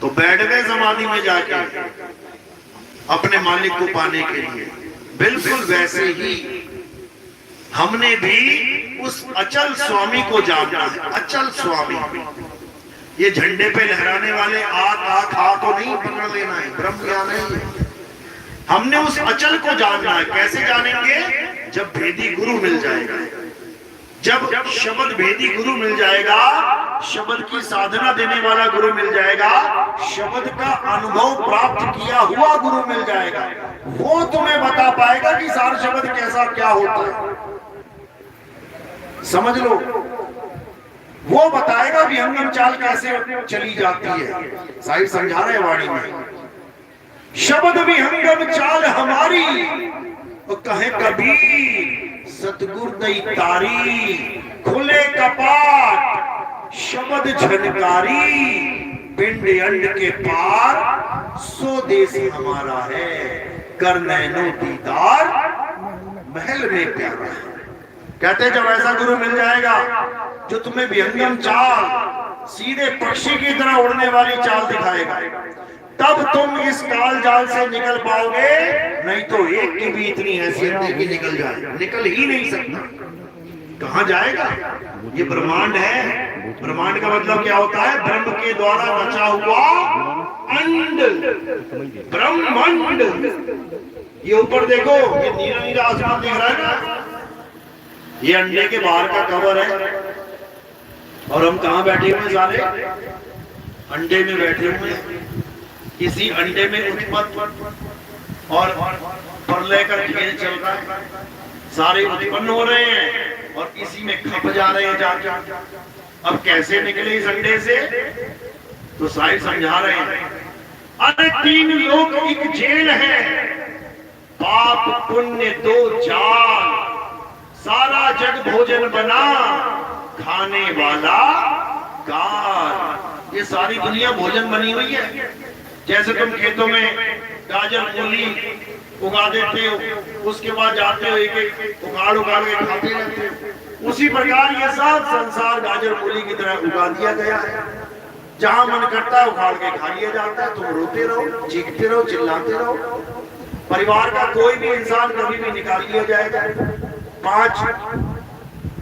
तो बैठ गए समाधि में जाके अपने मालिक को पाने के लिए। बिल्कुल वैसे ही हमने भी उस अचल स्वामी को जानना है। अचल स्वामी, ये झंडे पे लहराने वाले आ खा को नहीं पकड़ लेना है, ब्रह्म ज्ञान है। हमने उस अचल को जानना है। कैसे जानेंगे? जब भेदी गुरु मिल जाएगा। जब शब्द भेदी गुरु मिल जाएगा, शब्द की साधना देने वाला गुरु मिल जाएगा, शब्द का अनुभव प्राप्त किया हुआ गुरु मिल जाएगा, वो तुम्हें बता पाएगा कि सार शब्द कैसा क्या होता है। समझ लो, वो बताएगा विहंगम चाल कैसे चली जाती है। साहिब समझा रहे वाणी में, शब्द विहंगम चाल हमारी, तो कहे कबीर सतगुर दई तारी। खुले कपाट शब्द झनकारी, पिंड अंड के पार सो देश हमारा है। कर नैनो दीदार महल में प्यारा है। कहते जब ऐसा गुरु मिल जाएगा जो तुम्हें विहंगम चाल, सीधे पक्षी की तरह उड़ने वाली चाल दिखाएगा, तब तुम इस काल जाल से निकल पाओगे। नहीं तो एक की भी इतनी हैसियत है कि निकल जाए, निकल ही नहीं सकता। कहां जाएगा? ये ब्रह्मांड है। ब्रह्मांड का मतलब क्या होता है? ब्रह्म के द्वारा रचा हुआ अंड, ब्रह्मांड। ये ऊपर देखो, ये नीला नीला आसमान दिख रहा है ना, ये अंडे के बाहर का कवर है। और हम कहां बैठे हुए सारे? अंडे में बैठे हुए हैं। इसी अंडे में उत्पत्ति और प्रलय का खेल चल रहा है। सारे उत्पन्न हो रहे हैं और इसी में खप जा रहे हैं जाके। अब कैसे निकले इस अंडे से? तो साहिब समझा रहे हैं, अरे तीन लोग एक जेल है, पाप पुण्य दो जाल, सारा जग भोजन बना, खाने वाला काल। ये सारी दुनिया भोजन बनी हुई है। जैसे तुम खेतों में गाजर मूली उगा देते हो, उसके बाद जाते हो एक एक उगाड़ के खाते रहते हो, उसी प्रकार ये सब संसार गाजर मूली की तरह उगा दिया गया है। जहां मन करता है उखाड़ के खा लिया जाता है। तुम रोते रहो, चीखते रहो, चिल्लाते रहो। परिवार का कोई भी इंसान कभी भी निकाल लिया जाएगा। 5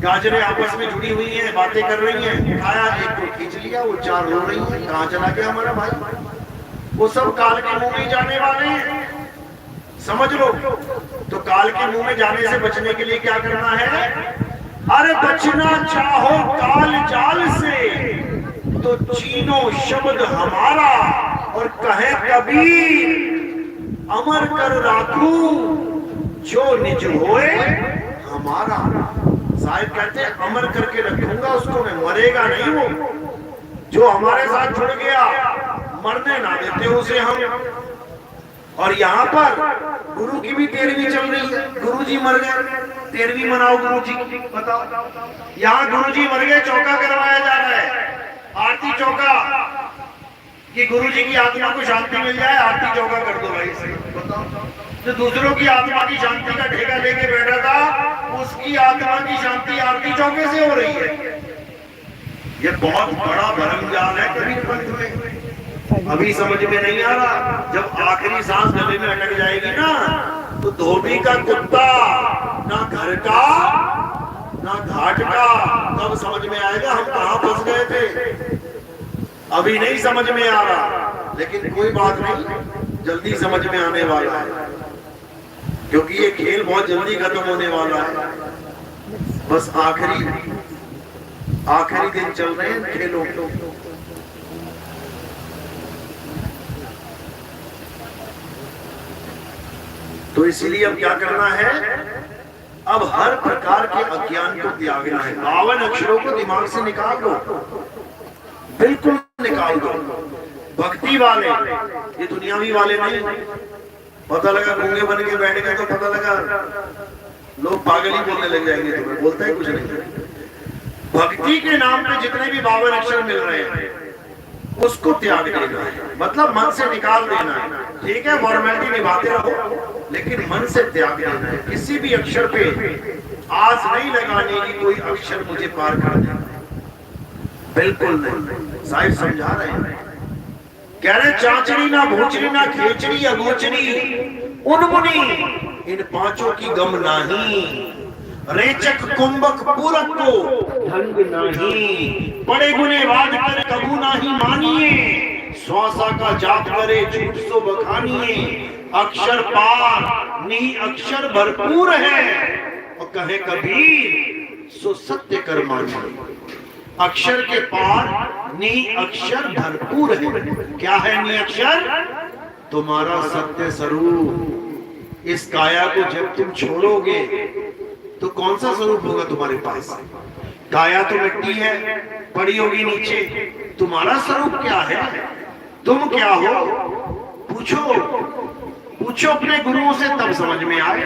गाजरें आपस में जुड़ी हुई हैं, बातें कर रही हैं, उठाया, एक को खींच लिया, वो 4 रो रही हैं, कहाँ चला गया हमारा भाई? वो सब काल के मुंह में जाने वाले हैं, समझ लो। तो काल के मुंह में जाने से बचने के लिए क्या करना है? अरे बचना चाहो काल जाल से तो चीनो शब्द हमारा, और कहे कबीर अमर कर राखू जो निज होए हमारा। साहिब कहते हैं अमर करके रखूंगा उसको मैं, मरेगा नहीं वो। जो हमारे साथ जुड़ गया मरने ना देते उसे हम। और यहाँ पर गुरु की भी 13वीं चल रही है। गुरु जी मर गए, 13वीं मनाओ गुरु जी की, बताओ। यहाँ गुरु जी मर गए, चौका करवाया जा रहा है, आरती चौका, कि गुरु जी की आत्मा को शांति मिल जाए, आरती चौका कर दो भाई से, बताओ। जो दूसरों की आत्मा की शांति का ठेका लेके बैठा था, उसकी आत्मा की शांति आरती चौके से हो रही है। ये बहुत बड़ा भरमजाल है कबीर पंथ में, अभी समझ में नहीं आ रहा। जब आखिरी सांस गले में अटक जाएगी ना, तो धोबी का कुत्ता ना घर का ना घाट का, तब समझ में आएगा हम कहां फंस गए थे। अभी नहीं समझ में आ रहा, लेकिन कोई बात नहीं, जल्दी समझ में आने वाला है, क्योंकि ये खेल बहुत जल्दी खत्म होने वाला है। बस आखिरी दिन चल रहे हैं खेलों। तो इसलिए अब क्या करना है? अब हर प्रकार के अज्ञान को त्यागना है। 52 अक्षरों को दिमाग से निकाल दो, बिल्कुल निकाल दो। भक्ति वाले, ये दुनियावी वाले नहीं। पता लगा गूंगे बन के बैठ गए तो पता लगा लोग पागल ही बोलने लग जाएंगे, तुम्हें बोलता है कुछ नहीं। भक्ति के नाम पे जितने भी 52 अक्षर मिल रहे हैं उसको त्याग देना है, मतलब मन से निकाल देना है। ठीक है, फॉर्मेलिटी निभाते रहो, लेकिन मन से त्याग देना है। किसी भी अक्षर पे आस नहीं लगाने की कोई अक्षर मुझे पार कर देना, बिल्कुल नहीं। साहिब समझा रहे हैं, कह रहे चाचड़ी ना भोचरी ना खेचड़ी अगोचरी उनमुनी इन 5 की गम नहीं। रेचक कुंभक पूरक को ढंग नहीं, बड़े गुने वाद कर कबू नाही मानिए। स्वासा का जाप करे झूठ सो बखानिए। अक्षर पार नहीं अक्षर भरपूर है, और कहे कबीर सो सत्य कर मानिए। अक्षर के पार नहीं अक्षर भरपूर है। क्या है नहीं अक्षर? तुम्हारा सत्य स्वरूप। इस काया को जब तुम छोड़ोगे तो कौन सा स्वरूप होगा तुम्हारे पास? काया तो मिट्टी है, पड़ी होगी नीचे। तुम्हारा स्वरूप क्या है? तुम क्या हो? पूछो अपने गुरुओं से, तब समझ में आए,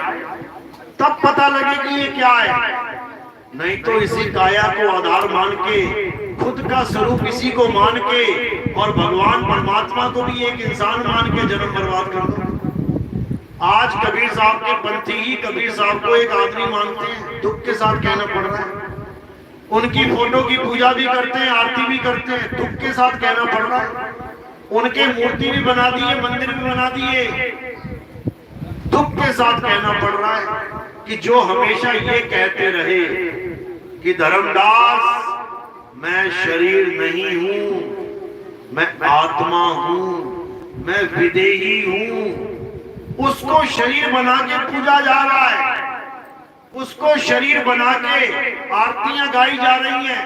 तब पता लगे कि ये क्या है। नहीं तो इसी काया को आधार मान के, खुद का स्वरूप इसी को मान के, और भगवान परमात्मा को भी एक इंसान मान के जन्म बर्बाद कर दो। आज कबीर साहब के पंथी ही कबीर साहब को एक आदमी मानते हैं, दुख के साथ कहना पड़ रहा है। उनकी फोटो की पूजा भी करते हैं, आरती भी करते हैं, दुख के साथ कहना पड़ रहा है। उनके मूर्ति भी बना दिए, मंदिर भी बना दिए, दुख के साथ कहना पड़ रहा है कि जो हमेशा ये कहते रहे कि धर्मदास मैं शरीर नहीं हूं, मैं आत्मा हूं, मैं विदेही हूं, उसको शरीर बना के पूजा जा रहा है, उसको शरीर बना के आरतियां गाई जा रही हैं,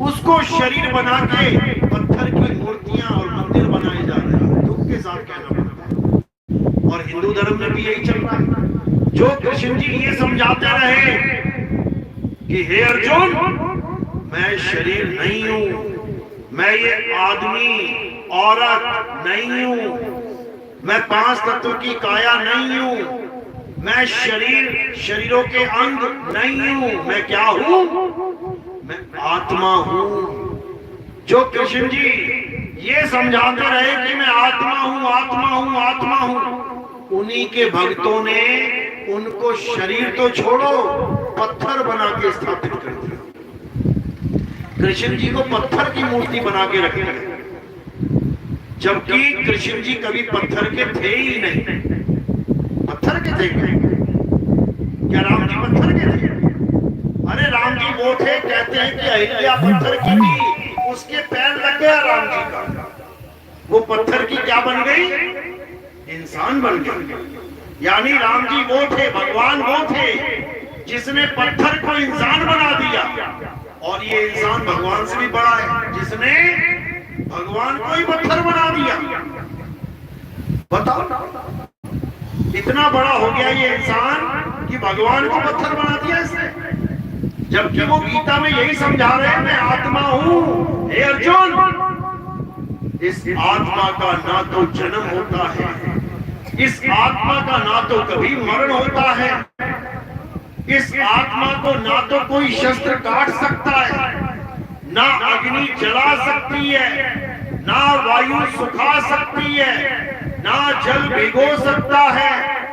उसको शरीर बना के पत्थर की मूर्तियां और मंदिर बनाए जा रहे हैं। दुख के साथ कहना पड़ता है। और हिंदू धर्म में भी यही चल रहा है। जो कृष्ण जी ये समझाते रहे कि हे अर्जुन, मैं शरीर नहीं हूं, मैं ये आदमी औरत नहीं हूं, मैं 5 तत्व की काया नहीं हूं, मैं शरीरों के अंग नहीं हूं, मैं क्या हूं? मैं आत्मा हूं। जो कृष्ण जी ये समझाते रहे कि मैं आत्मा हूं, आत्मा हूं, आत्मा हूं, उन्हीं के भक्तों ने उनको शरीर तो छोड़ो, पत्थर बना के स्थापित कर दिया। कृष्ण जी को पत्थर की मूर्ति बना के रखे, जबकि कृष्ण जी कभी पत्थर के थे ही नहीं। पत्थर के थे, क्या राम जी पत्थर के थे? अरे राम जी वो थे, कहते हैं कि अहिल्या पत्थर की थी, उसके पैर लग गया राम जी का, वो पत्थर की क्या बन गई? इंसान बन गई। यानी राम जी वो थे, भगवान वो थे जिसने पत्थर को इंसान बना दिया, और ये इंसान भगवान से भी बड़ा है जिसने भगवान को ही पत्थर बना दिया। बताओ, इतना बड़ा हो गया ये इंसान कि भगवान को पत्थर बना दिया इसने, जबकि वो गीता में यही समझा रहे हैं, मैं आत्मा हूं। हे अर्जुन, इस आत्मा का ना तो जन्म होता है, इस आत्मा का ना तो कभी मरण होता है, इस आत्मा को ना तो कोई शस्त्र काट सकता है, ना अग्नि जला सकती है, ना वायु सुखा सकती है, ना जल भिगो सकता है।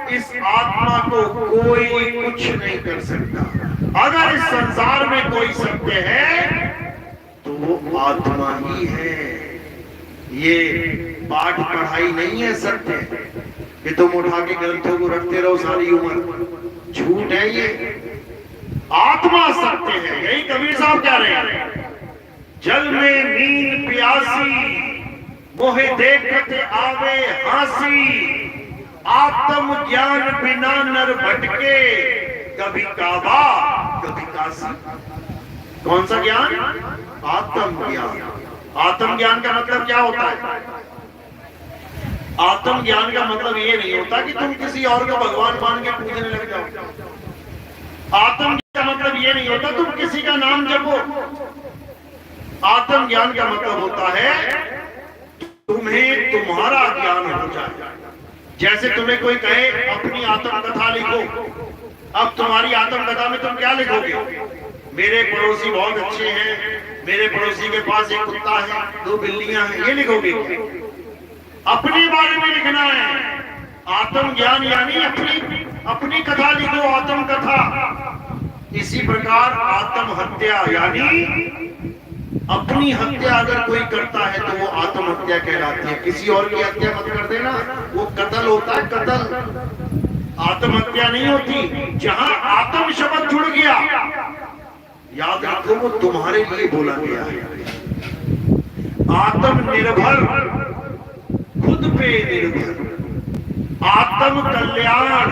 इस आत्मा को कोई कुछ नहीं कर सकता। अगर इस संसार में कोई सत्य है तो वो आत्मा ही है। ये पाठ पढ़ाई नहीं है सत्य कि तुम उठा के ग्रंथों को रखते रहो सारी उम्र, झूठ है ये। आत्मा सत्य है, यही कबीर साहब कह रहे हैं। जल में नींद प्यासी, मोहे देखत आवे हासी, आत्म ज्ञान बिना नर भटके, कभी काबा कभी काशी। कौन सा ज्ञान? आत्म ज्ञान। आत्म ज्ञान का मतलब क्या होता है? आत्म ज्ञान का मतलब ये नहीं होता कि तुम किसी और को भगवान मान के पूजने लग जाओ। आत्म का मतलब ये नहीं होता तुम किसी का नाम जपो। आत्म ज्ञान का मतलब होता है तुम्हें तुम्हारा ज्ञान हो जाए। जैसे तुम्हें कोई कहे अपनी आत्म कथा लिखो, अब तुम्हारी आत्म कथा में तुम क्या लिखोगे? मेरे पड़ोसी बहुत अच्छे हैं, मेरे पड़ोसी के पास एक कुत्ता है, 2 बिल्लियां हैं, ये लिखोगे? अपने बारे में लिखना है। आत्म ज्ञान यानी अपनी कथा लिखो, आत्म कथा। इसी प्रकार आत्म हत्या यानी अपनी हत्या अगर कोई करता है तो वो आत्महत्या कहलाती है। किसी और की हत्या मत कर देना, वो कत्ल होता है, कत्ल। आत्महत्या नहीं होती। जहां आत्म शब्द जुड़ गया, याद रखो वो तुम्हारे लिए बोला गया है। आत्मनिर्भर, खुद पे निर्भर। आत्म कल्याण,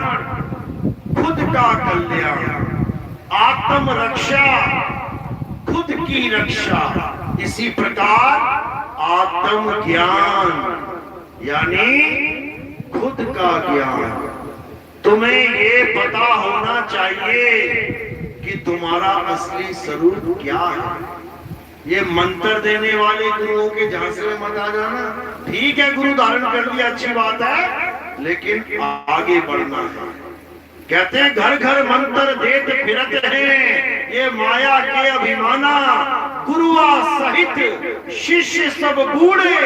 खुद का कल्याण। आत्म रक्षा, खुद की रक्षा। इसी प्रकार आत्म ज्ञान यानी खुद का ज्ञान। तुम्हें ये पता होना चाहिए कि तुम्हारा असली स्वरूप क्या है। ये मंत्र देने वाले गुरुओं के झांसे में मत आ जाना। ठीक है, गुरु धारण कर लिया, अच्छी बात है, लेकिन आगे बढ़ना है। कहते हैं घर घर मंत्र देते फिरत हैं, ये माया के अभिमाना, गुरुआ सहित शिष्य सब बूढ़े,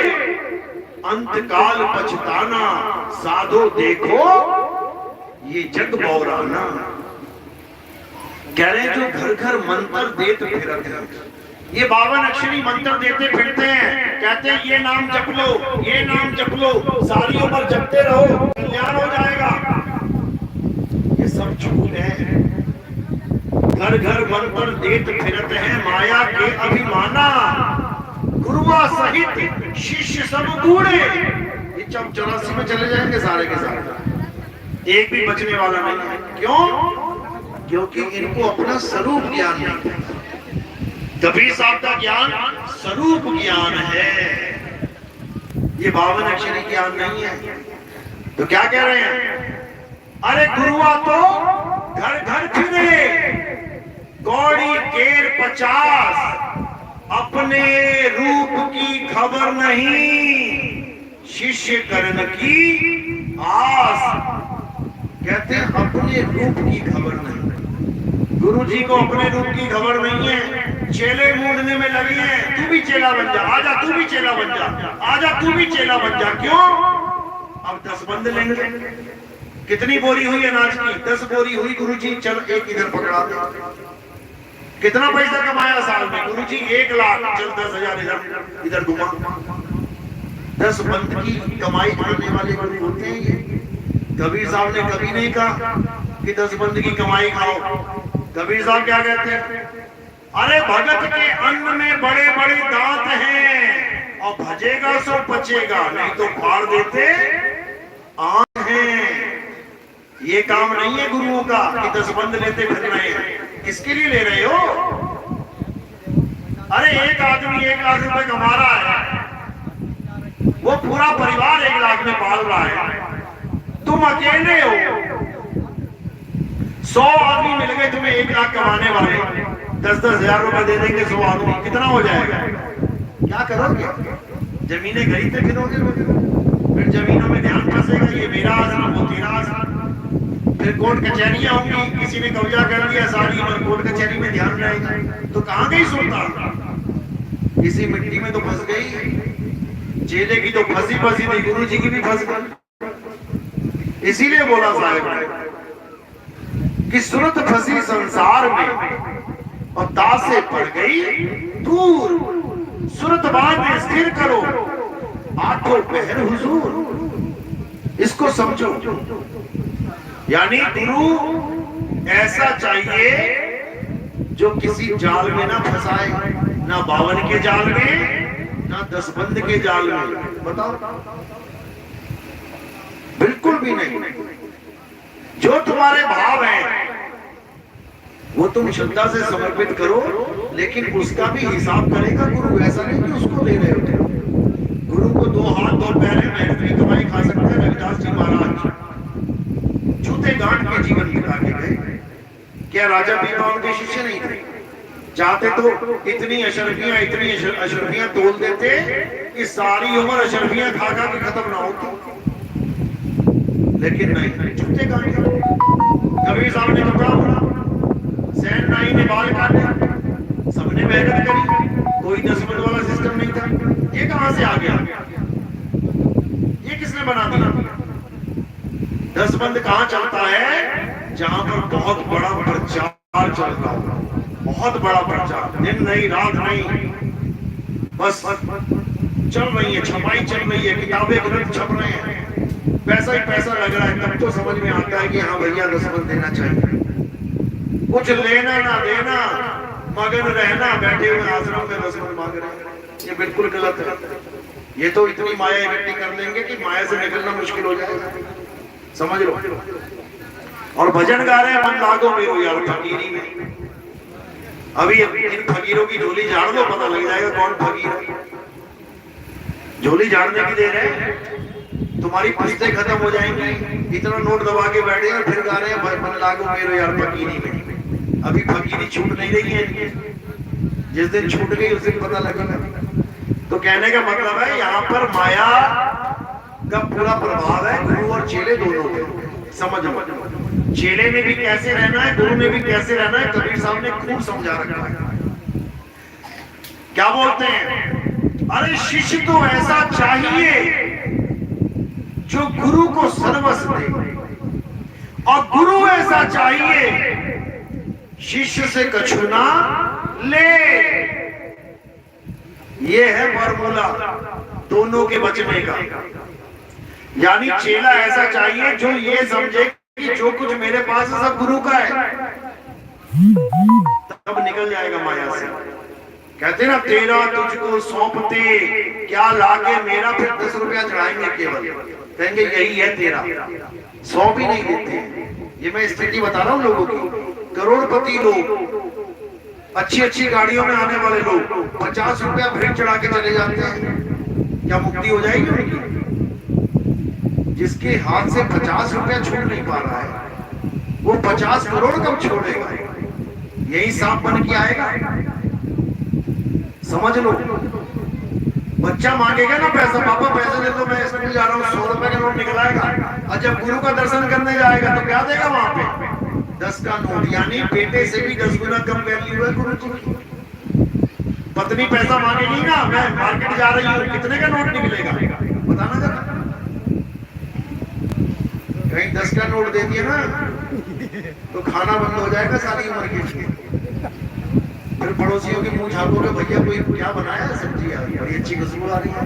अंतकाल पछताना, साधो देखो ये जग बौराना। कह रहे हैं जो घर घर मंत्र देते फिरत हैं, ये 52 अक्षरी मंत्र देते फिरते हैं, कहते हैं ये नाम जप लो, ये नाम जप लो, सारी उम्र जपते रहो, कल्याण हो जाएगा। ये सब झूठ है। घर घर मंत्र देते फिरते हैं, माया के अभिमाना, गुरुआ सहित शिष्य सब बूढ़े। ये 84 में चले जाएंगे सारे के सारे, एक भी बचने वाला नहीं है। क्यों? क्योंकि इनको अपना स्वरूप ज्ञान नहीं है। कबीर साहब का ज्ञान स्वरूप ज्ञान है, ये 52 अक्षरी ज्ञान नहीं है। तो क्या कह रहे हैं? अरे गुरुआ तो घर घर फिरे, कौड़ी केर 50, अपने रूप की खबर नहीं, शिष्य कर्ण की आस। कहते हैं अपने रूप की खबर नहीं। गुरु जी को अपने रूप की खबर नहीं है, चेले ढूंढने में लगे हैं। तू भी चेला बन जा, आजा तू भी चेला बन जा, आजा तू भी चेला बन जा। क्यों? अब 10 बंद लेंगे। कितनी बोरी हुई अनाज की? 10 बोरी हुई। गुरु जी चल एक इधर पकड़ा दे। कितना पैसा कमाया साल में? गुरु जी 1 लाख। चल 10,000 इधर घुमा। 10 बंद की कमाई करने वाले गुरु होते हैं ये। कबीर साहब ने कभी नहीं कहा कि 10 बंद की कमाई खाओ। कबीर साहब क्या कहते हैं, अरे भगत के अन्न में बड़े बड़े दांत हैं और भजेगा सो पचेगा, नहीं तो फाड़ देते आंख हैं। ये काम नहीं है गुरुओं का कि 10 बंद लेते फिर रहे हैं। किसके लिए ले रहे हो? अरे एक आदमी 1 लाख रुपए कमा रहा है, वो पूरा परिवार 1 लाख में पाल रहा है, तुम अकेले हो। 100 आदमी मिल गए तुम्हें 1 लाख कमाने वाले, 10-10 हजार रुपए दे देंगे 100 आदमी, कितना हो जाएगा? क्या करोगे? जमीनें खरीदते फिरोगे, फिर जमीनों में ध्यान फंसेगा, ये मेरा आश्रम वो तेरा आश्रम। फिर कोर्ट कचहरियां होंगी, किसी ने कब्जा कर लिया सारी उम्र, कोर्ट कचहरी में ध्यान रहेगा, तो कहां गई सुल्तान? इसी मिट्टी में तो फंस गई। चेले की तो फंसी फंसी थी, गुरु जी की भी फंस गई। इसीलिए बोला साहेब कि सुरत फंसी संसार में और दासे पड़ गई दूर। सुरत बांध स्थिर करो, आठों पहर हुजूर। इसको समझो, यानी गुरु ऐसा चाहिए जो किसी जाल में ना फंसाए, ना 52 के जाल में, ना 10 बंद के जाल में। बताओ, बिल्कुल भी नहीं। जो तुम्हारे भाव हैं वो तुम श्रद्धा से समर्पित करो, लेकिन उसका भी हिसाब करेगा गुरु। ऐसा नहीं कि उसको दे रहे हो। गुरु को 2 हाथ 2 पैर है, मेहनत की कमाई खा सकते हैं। रविदास जी महाराज जूते गांठ के जीवन बिता के गए। क्या राजा भीमा उनके शिष्य नहीं थे? चाहते तो इतनी अशरफियां तोल देते कि सारी उम्र अशरफियां खा खा के खत्म ना होती, लेकिन नहीं, जूते गांठ। कबीर साहब ने कपड़ा उड़ा, सैन नाई ने बाल काटे, सबने मेहनत करी, कोई 10 बंद वाला सिस्टम नहीं था। ये कहां से आ गया? ये किसने बना दिया? 10 बंद कहां चलता है? जहां पर बहुत बड़ा प्रचार चलता हो, बहुत बड़ा प्रचार, दिन नहीं रात नहीं, बस चल रही है, छपाई चल रही है, किताबें ग्रंथ छप रहे हैं, पैसा ही पैसा लग रहा है। तब तो समझ में आता है कि हाँ भैया 10 बंद देना चाहिए। कुछ लेना ना देना, मगन रहना, बैठे हुए आश्रम में 10 बंद मांग रहे हैं, ये बिल्कुल गलत है। ये तो इतनी माया इकट्ठी कर लेंगे कि माया से निकलना मुश्किल हो जाएगा, समझ लो। और भजन गा रहे हैं, मन लागो मेरो यार फकीरी में। अभी इन फकीरों की झोली झाड़ दो, पता लग जाएगा कौन फकीर है। झोली झाड़ने की दे रहे हैं, तुम्हारी पुश्तें खत्म हो जाएंगी। इतना नोट दबा के बैठे हैं, फिर गा रहे हैं मन लागो मेरो यार फकीरी में। अभी फकीरी छूट नहीं रही है, जिस दिन छूट गई उस दिन पता लगेगा। तो कहने का मतलब है यहाँ पर माया का पूरा प्रभाव है, गुरु और चेले दोनों पे। समझ लो, चेले ने भी कैसे रहना है, गुरु ने भी कैसे रहना है, कबीर साहब ने खूब समझा रखा है। क्या बोलते हैं? अरे शिष्य तो ऐसा चाहिए जो गुरु को सर्वस्व दे, और गुरु ऐसा चाहिए शिष्य से कछु ना ले। ये है फॉर्मूला दोनों के बचने का। यानी चेला ऐसा चाहिए जो ये समझे कि जो कुछ मेरे पास है सब गुरु का है, तब निकल जाएगा माया से। कहते ना, तेरा तुझको सौंपते क्या लागे मेरा, फिर 10 रुपया चढ़ाएंगे केवल, कहेंगे यही है तेरा, 100 भी नहीं देते। ये मैं स्थिति बता रहा हूं लोगों की। करोड़पति लोग, अच्छी अच्छी गाड़ियों में आने वाले लोग 50 रुपया भेंट चढ़ा के चले जाते हैं। क्या मुक्ति हो जाएगी उनकी? जिसके हाथ से 50 रुपया छूट नहीं पा रहा है, वो 50 करोड़ कब छोड़ेगा? यही सांप बन के आएगा। समझ लो, बच्चा मांगेगा ना पैसा, पापा पैसे दे दो, मैं स्कूल जा रहा हूँ, 100 रुपए का नोट निकलाएगा। और जब गुरु का दर्शन करने जाएगा तो क्या देगा वहां पे? 10 का नोट। यानी बेटे से भी 10 गुना कम वैल्यू है गुरु की। पत्नी पैसा मांगेगी ना, मैं मार्केट जा रही हूँ, कितने का नोट निकलेगा बताना जरा। कहीं 10 का नोट दे दिया ना तो खाना बंद हो जाएगा सारी उम्र के लिए। फिर पड़ोसियों के मुंह झाँकोगे, भैया कोई क्या बनाया है सब्जी, यार बड़ी अच्छी खुशबू आ रही है,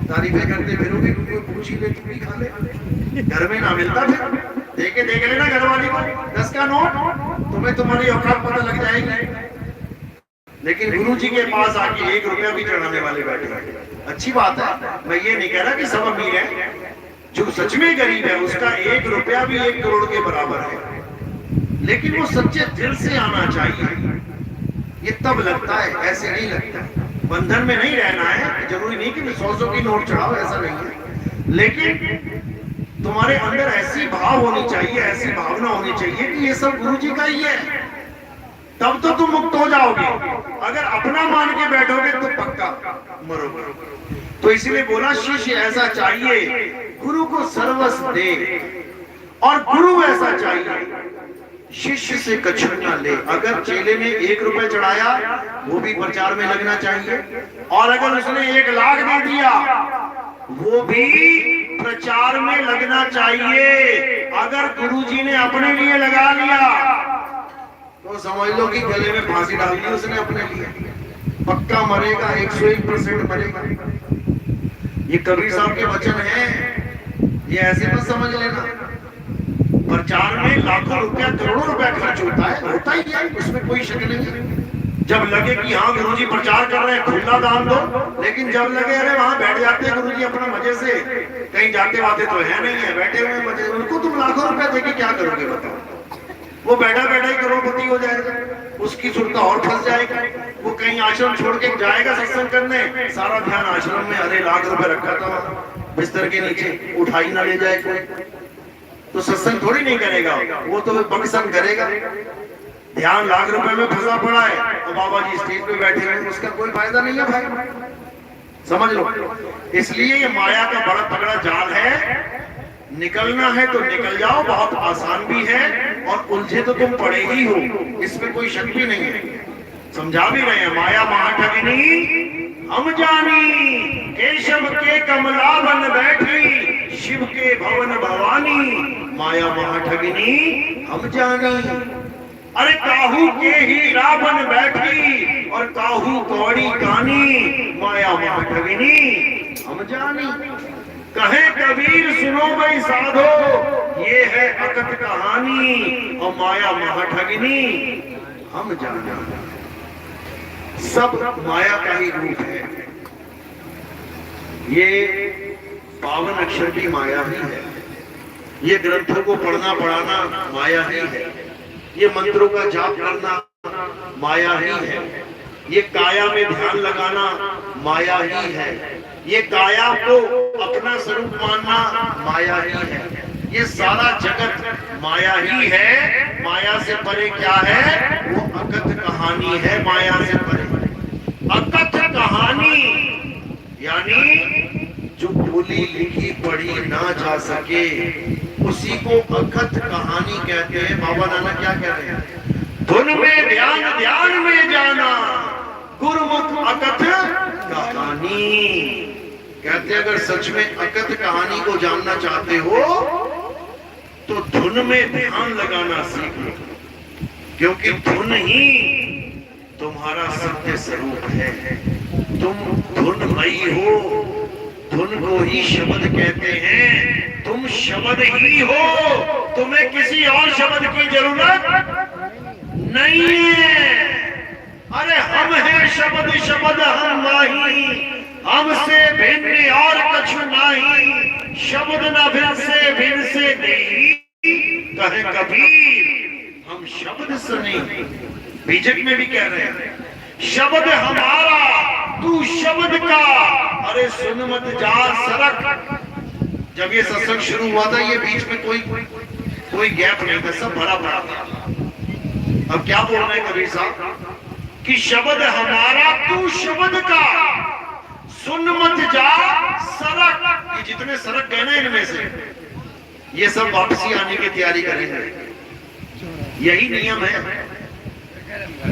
तारीफें करते फिरोगे, पूछ ही ले, तू भी खा ले। घर में ना मिलता फिर देख लेना घर वाली को 10 का नोट, तुम्हें तुम्हारी औकात पता लग जाएगी। लेकिन गुरु जी के पास आके 1 रुपया भी चढ़ाने वाले बैठे, अच्छी बात है। मैं ये नहीं कह रहा कि सब अमीर है, जो सच में गरीब है उसका 1 रुपया भी 1 करोड़ के बराबर है, लेकिन वो सच्चे दिल से आना चाहिए। ये तब लगता है, ऐसे नहीं लगता। बंधन में नहीं रहना है, जरूरी नहीं कि 100 की नोट चढ़ाओ, ऐसा नहीं है, लेकिन तुम्हारे अंदर ऐसी भाव होनी चाहिए, ऐसी भावना होनी चाहिए कि ये सब गुरु जी का ही है, तब तो तुम मुक्त हो जाओगे। अगर अपना मान के बैठोगे तो पक्का मरोगे। तो इसीलिए बोला शिष्य ऐसा चाहिए गुरु को सर्वस्व दे, और गुरु ऐसा चाहिए शिष्य से कछु न ले। अगर चेले ने 1 रुपया चढ़ाया वो भी प्रचार में लगना चाहिए, और अगर उसने 1 लाख दे दिया वो भी प्रचार में लगना चाहिए। अगर गुरुजी ने अपने लिए लगा लिया तो समझ लो कि गले में फांसी डाल दी उसने अपने लिए, पक्का मरेगा, 101% मरेगा। ये कबीर साहब के वचन हैं, ये ऐसे मत समझ लेना। प्रचार में लाखों रुपया, करोड़ों रुपया खर्च होता ही है, उसमें कोई शक नहीं है। जब लगे कि हाँ गुरुजी प्रचार कर रहे हैं, खुला दान दो, लेकिन जब लगे अरे वहां बैठ जाते हैं गुरुजी अपना मजे से, कहीं जाते वाते तो है नहीं है, बैठे हुए मजे, उनको तुम लाखों रुपया देके क्या करोगे बताओ? वो बैठा बैठा ही करोड़पति हो जाएगा, उसकी सुरता और फंस जाएगा। वो कहीं आश्रम छोड़ के जाएगा सत्संग करने, सारा ध्यान आश्रम में, अरे लाख रुपए रखा था बिस्तर के नीचे, उठाई ना ले जाए कोई, तो सत्संग थोड़ी नहीं करेगा, वो तो बक्संग करेगा। ध्यान लाख रुपए में फंसा पड़ा है और बाबा जी स्टेज पे बैठे हैं, उसका कोई फायदा नहीं है भाई, समझ लो। इसलिए ये माया का बड़ा तगड़ा जाल है, निकलना है तो निकल जाओ, बहुत आसान भी है, और उलझे तो तुम पड़े ही हो, इसमें कोई शक भी नहीं है। समझा भी रहे हैं, माया महाठगिनी हम जानी, केशव के कमला बन बैठी, शिव के भवन भवानी, माया महाठगिनी हम जानी। अरे काहू के ही रावण बैठी और काहू कौड़ी कानी, माया महाठगिनी हम जानी। कहे कबीर सुनो भाई साधो, ये है अकथ कहानी, और माया महाठगिनी हम जाना। सब माया का ही रूप है, ये पावन अक्षर की माया ही है, ये ग्रंथों को पढ़ना पढ़ाना माया ही है, ये मंत्रों का जाप करना माया ही है, ये काया में ध्यान लगाना माया ही है, ये काया को अपना स्वरूप मानना माया ही है, ये सारा जगत माया ही है। माया से परे क्या है? वो अकथ कहानी है, माया से परे अकथ कहानी, यानी जो बोली लिखी पढ़ी ना जा सके उसी को अकथ कहानी कहते हैं। बाबा नानक क्या कह रहे हैं? धुन में ध्यान, ध्यान में जाना, गुरुमुख अकथ कहानी कहते हैं। अगर सच में अकथ कहानी को जानना चाहते हो तो धुन में ध्यान लगाना सीख लो, क्योंकि धुन ही तुम्हारा सत्य स्वरूप है। तुम धुनमयी हो, धुन को ही शब्द कहते हैं, तुम शब्द ही हो, तुम्हें किसी और शब्द की जरूरत नहीं है। अरे हम हैं शब्द, शब्द हम माही, हमसे भिन्न और कछु नहीं, शब्द न भिन्न से नहीं, कहे कबीर हम शब्द से नहीं। बीजक में भी कह रहे हैं, शब्द हमारा तू शब्द का, अरे सुन मत जा सरक। जब ये सत्संग शुरू हुआ था, ये बीच में कोई गैप नहीं था, सब भरा पड़ा था। अब क्या बोल रहे हैं कबीर साहब कि शब्द हमारा तू शब्द का, सुन मत जा सरक। ये जितने सरक गए ना इनमें से, ये सब वापसी आने की तैयारी करेंगे। यही नियम है।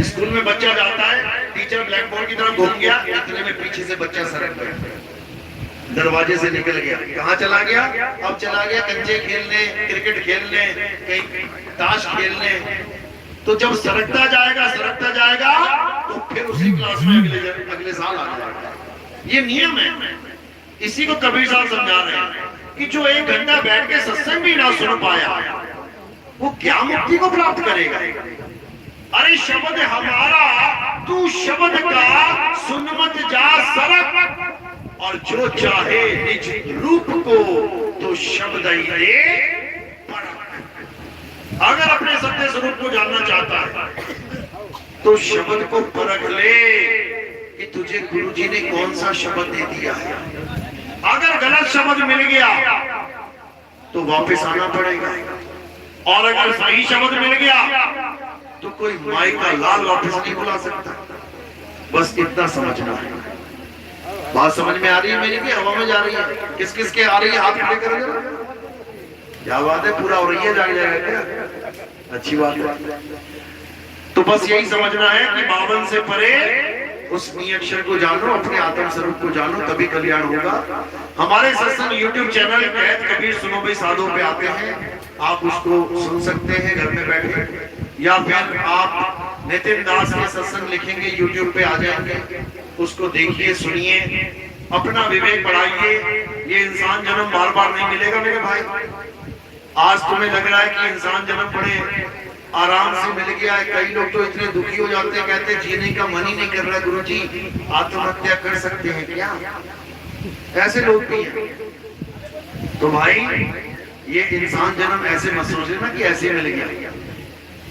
स्कूल में बच्चा जाता है, टीचर ब्लैक बोर्ड की तरफ घूम गया, इतने में पीछे से बच्चा सरक गया, दरवाजे से निकल गया। कहाँ चला गया? अब चला गया कंचे खेलने, क्रिकेट खेलने, कहीं ताश खेलने। तो जब सरकता जाएगा तो फिर उसी क्लास में अगले साल आ जाएगा। ये नियम है। इसी को कबीर साहब समझा रहे हैं कि जो 1 घंटा बैठ के सत्संग भी ना सुन पाया, वो क्या मुक्ति को प्राप्त करेगा? अरे शब्द हमारा, तू शब्द का सुन मत जा सरक, और जो चाहे निज रूप को तो शब्द ही दे परख। अगर अपने सत्य स्वरूप को जानना चाहता है तो शब्द को परख ले कि तुझे गुरुजी ने कौन सा शब्द दे दिया है। अगर गलत शब्द मिल गया तो वापस आना पड़ेगा, और अगर सही शब्द मिल गया तो कोई माई का लाल वापस नहीं बुला सकता। बस इतना समझना है। बात समझ में आ रही है मेरी भी? हवा में जा रही है? किस किस के आ रही है? हाथ खड़े करोगे? क्या बात है, पूरा हो रही है, जाग जाएगा क्या? अच्छी बात है। तो बस यही समझना है कि 52 से परे उस मी अक्षर को जानो, अपने आत्म स्वरूप को जानो, तभी कल्याण होगा। हमारे सत्संग YouTube चैनल कैद कबीर सुनो भाई साधु पे आते हैं, आप उसको सुन सकते हैं घर में बैठे, या फिर आप नितिन दास के सत्संग लिखेंगे YouTube पे आ जाएंगे, उसको देखिए, सुनिए, अपना विवेक बढ़ाइए। ये इंसान जन्म बार बार नहीं मिलेगा मेरे भाई। आज तुम्हें लग रहा है कि इंसान जन्म बड़े आराम से मिल गया है। कई लोग तो इतने दुखी हो जाते हैं, कहते हैं जीने का मन ही नहीं कर रहा गुरुजी, आत्महत्या कर सकते हैं क्या? ऐसे लोग भी हैं। तो भाई ये इंसान जन्म ऐसे मत सोच लेना कि ऐसे मिल गया।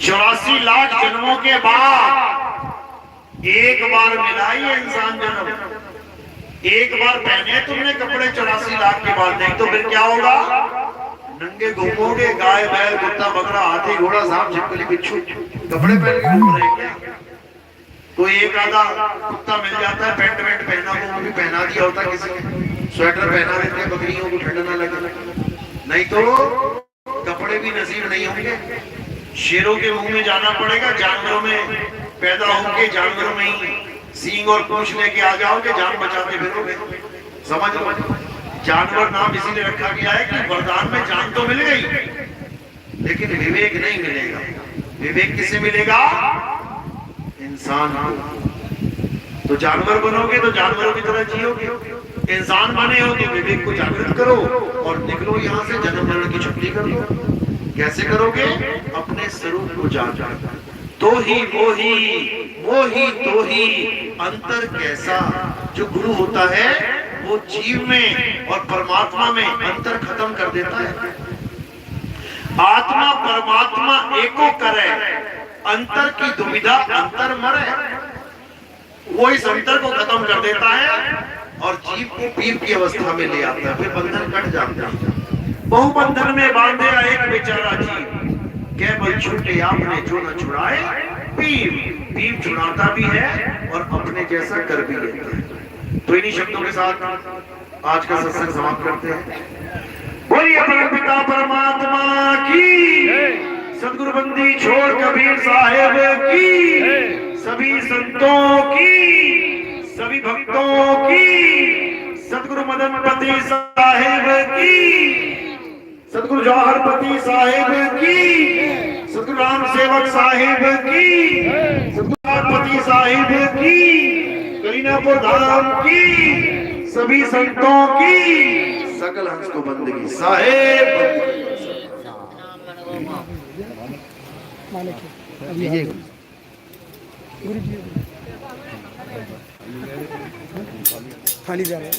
84 लाख जन्मों के बाद एक बार मिला ये इंसान जन्म। एक बार पहने तुमने कपड़े 84 लाख के बाद, नहीं तो फिर क्या होगा? नंगे घूमोगे, गाय बैल कुत्ता बकरा हाथी घोड़ा सांप छिपकली बिच्छू कपड़े पहन के घूम रहे हैं। कोई एक आधा कुत्ता मिल जाता है पैंट वैंट पहना, वो भी पहना दिया होता किसी ने, स्वेटर पहना देते हैं बकरियों को ठंड ना लगे, नहीं तो कपड़े भी नसीब नहीं होंगे। शेरों के मुंह में जाना पड़ेगा, जानवरों में पैदा होंगे, जानवरों में ही सींग और पूंछ लेके आ जाओगे, जान बचाते फिरोगे। समझ लो, जानवर नाम इसीलिए रखा गया है कि वरदान में जान तो मिल गई, लेकिन विवेक नहीं मिलेगा। विवेक किसे मिलेगा? इंसान को। तो जानवर बनोगे तो जानवरों की तरह जियोगे, इंसान बने हो तो विवेक को जागृत करो और निकलो यहाँ से, जन्म मरण की छुट्टी कर लो। कैसे करोगे? अपने स्वरूप को जानकर। तो ही वो ही तो ही अंतर कैसा। जो गुरु होता है वो जीव में और परमात्मा में अंतर खत्म कर देता है। आत्मा परमात्मा एको करे, अंतर की दुविधा अंतर मरे। वो इस अंतर को खत्म कर देता है और जीव को पीर की अवस्था में ले आता है, फिर बंधन कट जाता है। बहुबंधन में बांधे एक बेचारा जीव, केवल छूटे आपने जो न छुड़ाए पीर। पीर छुड़ाता भी है और अपने जैसा कर भी लेता है। तो इन्हीं शब्दों के साथ आज का सत्संग समाप्त करते हैं। बोलिए परमपिता परमात्मा की, सदगुरु बंदी छोड़ कबीर साहेब की, सभी संतों की, सभी भक्तों की, सदगुरु मदनपति साहेब की, सदगुरु जवाहरपति साहेब की, सदगुरु राम सेवक साहेब की, सदगुरु जवाहरपति साहेब की, करीनापुर धाम की, सभी संतों की, सकल हंस को बंदगी साहेब। खाली जा रहे हैं।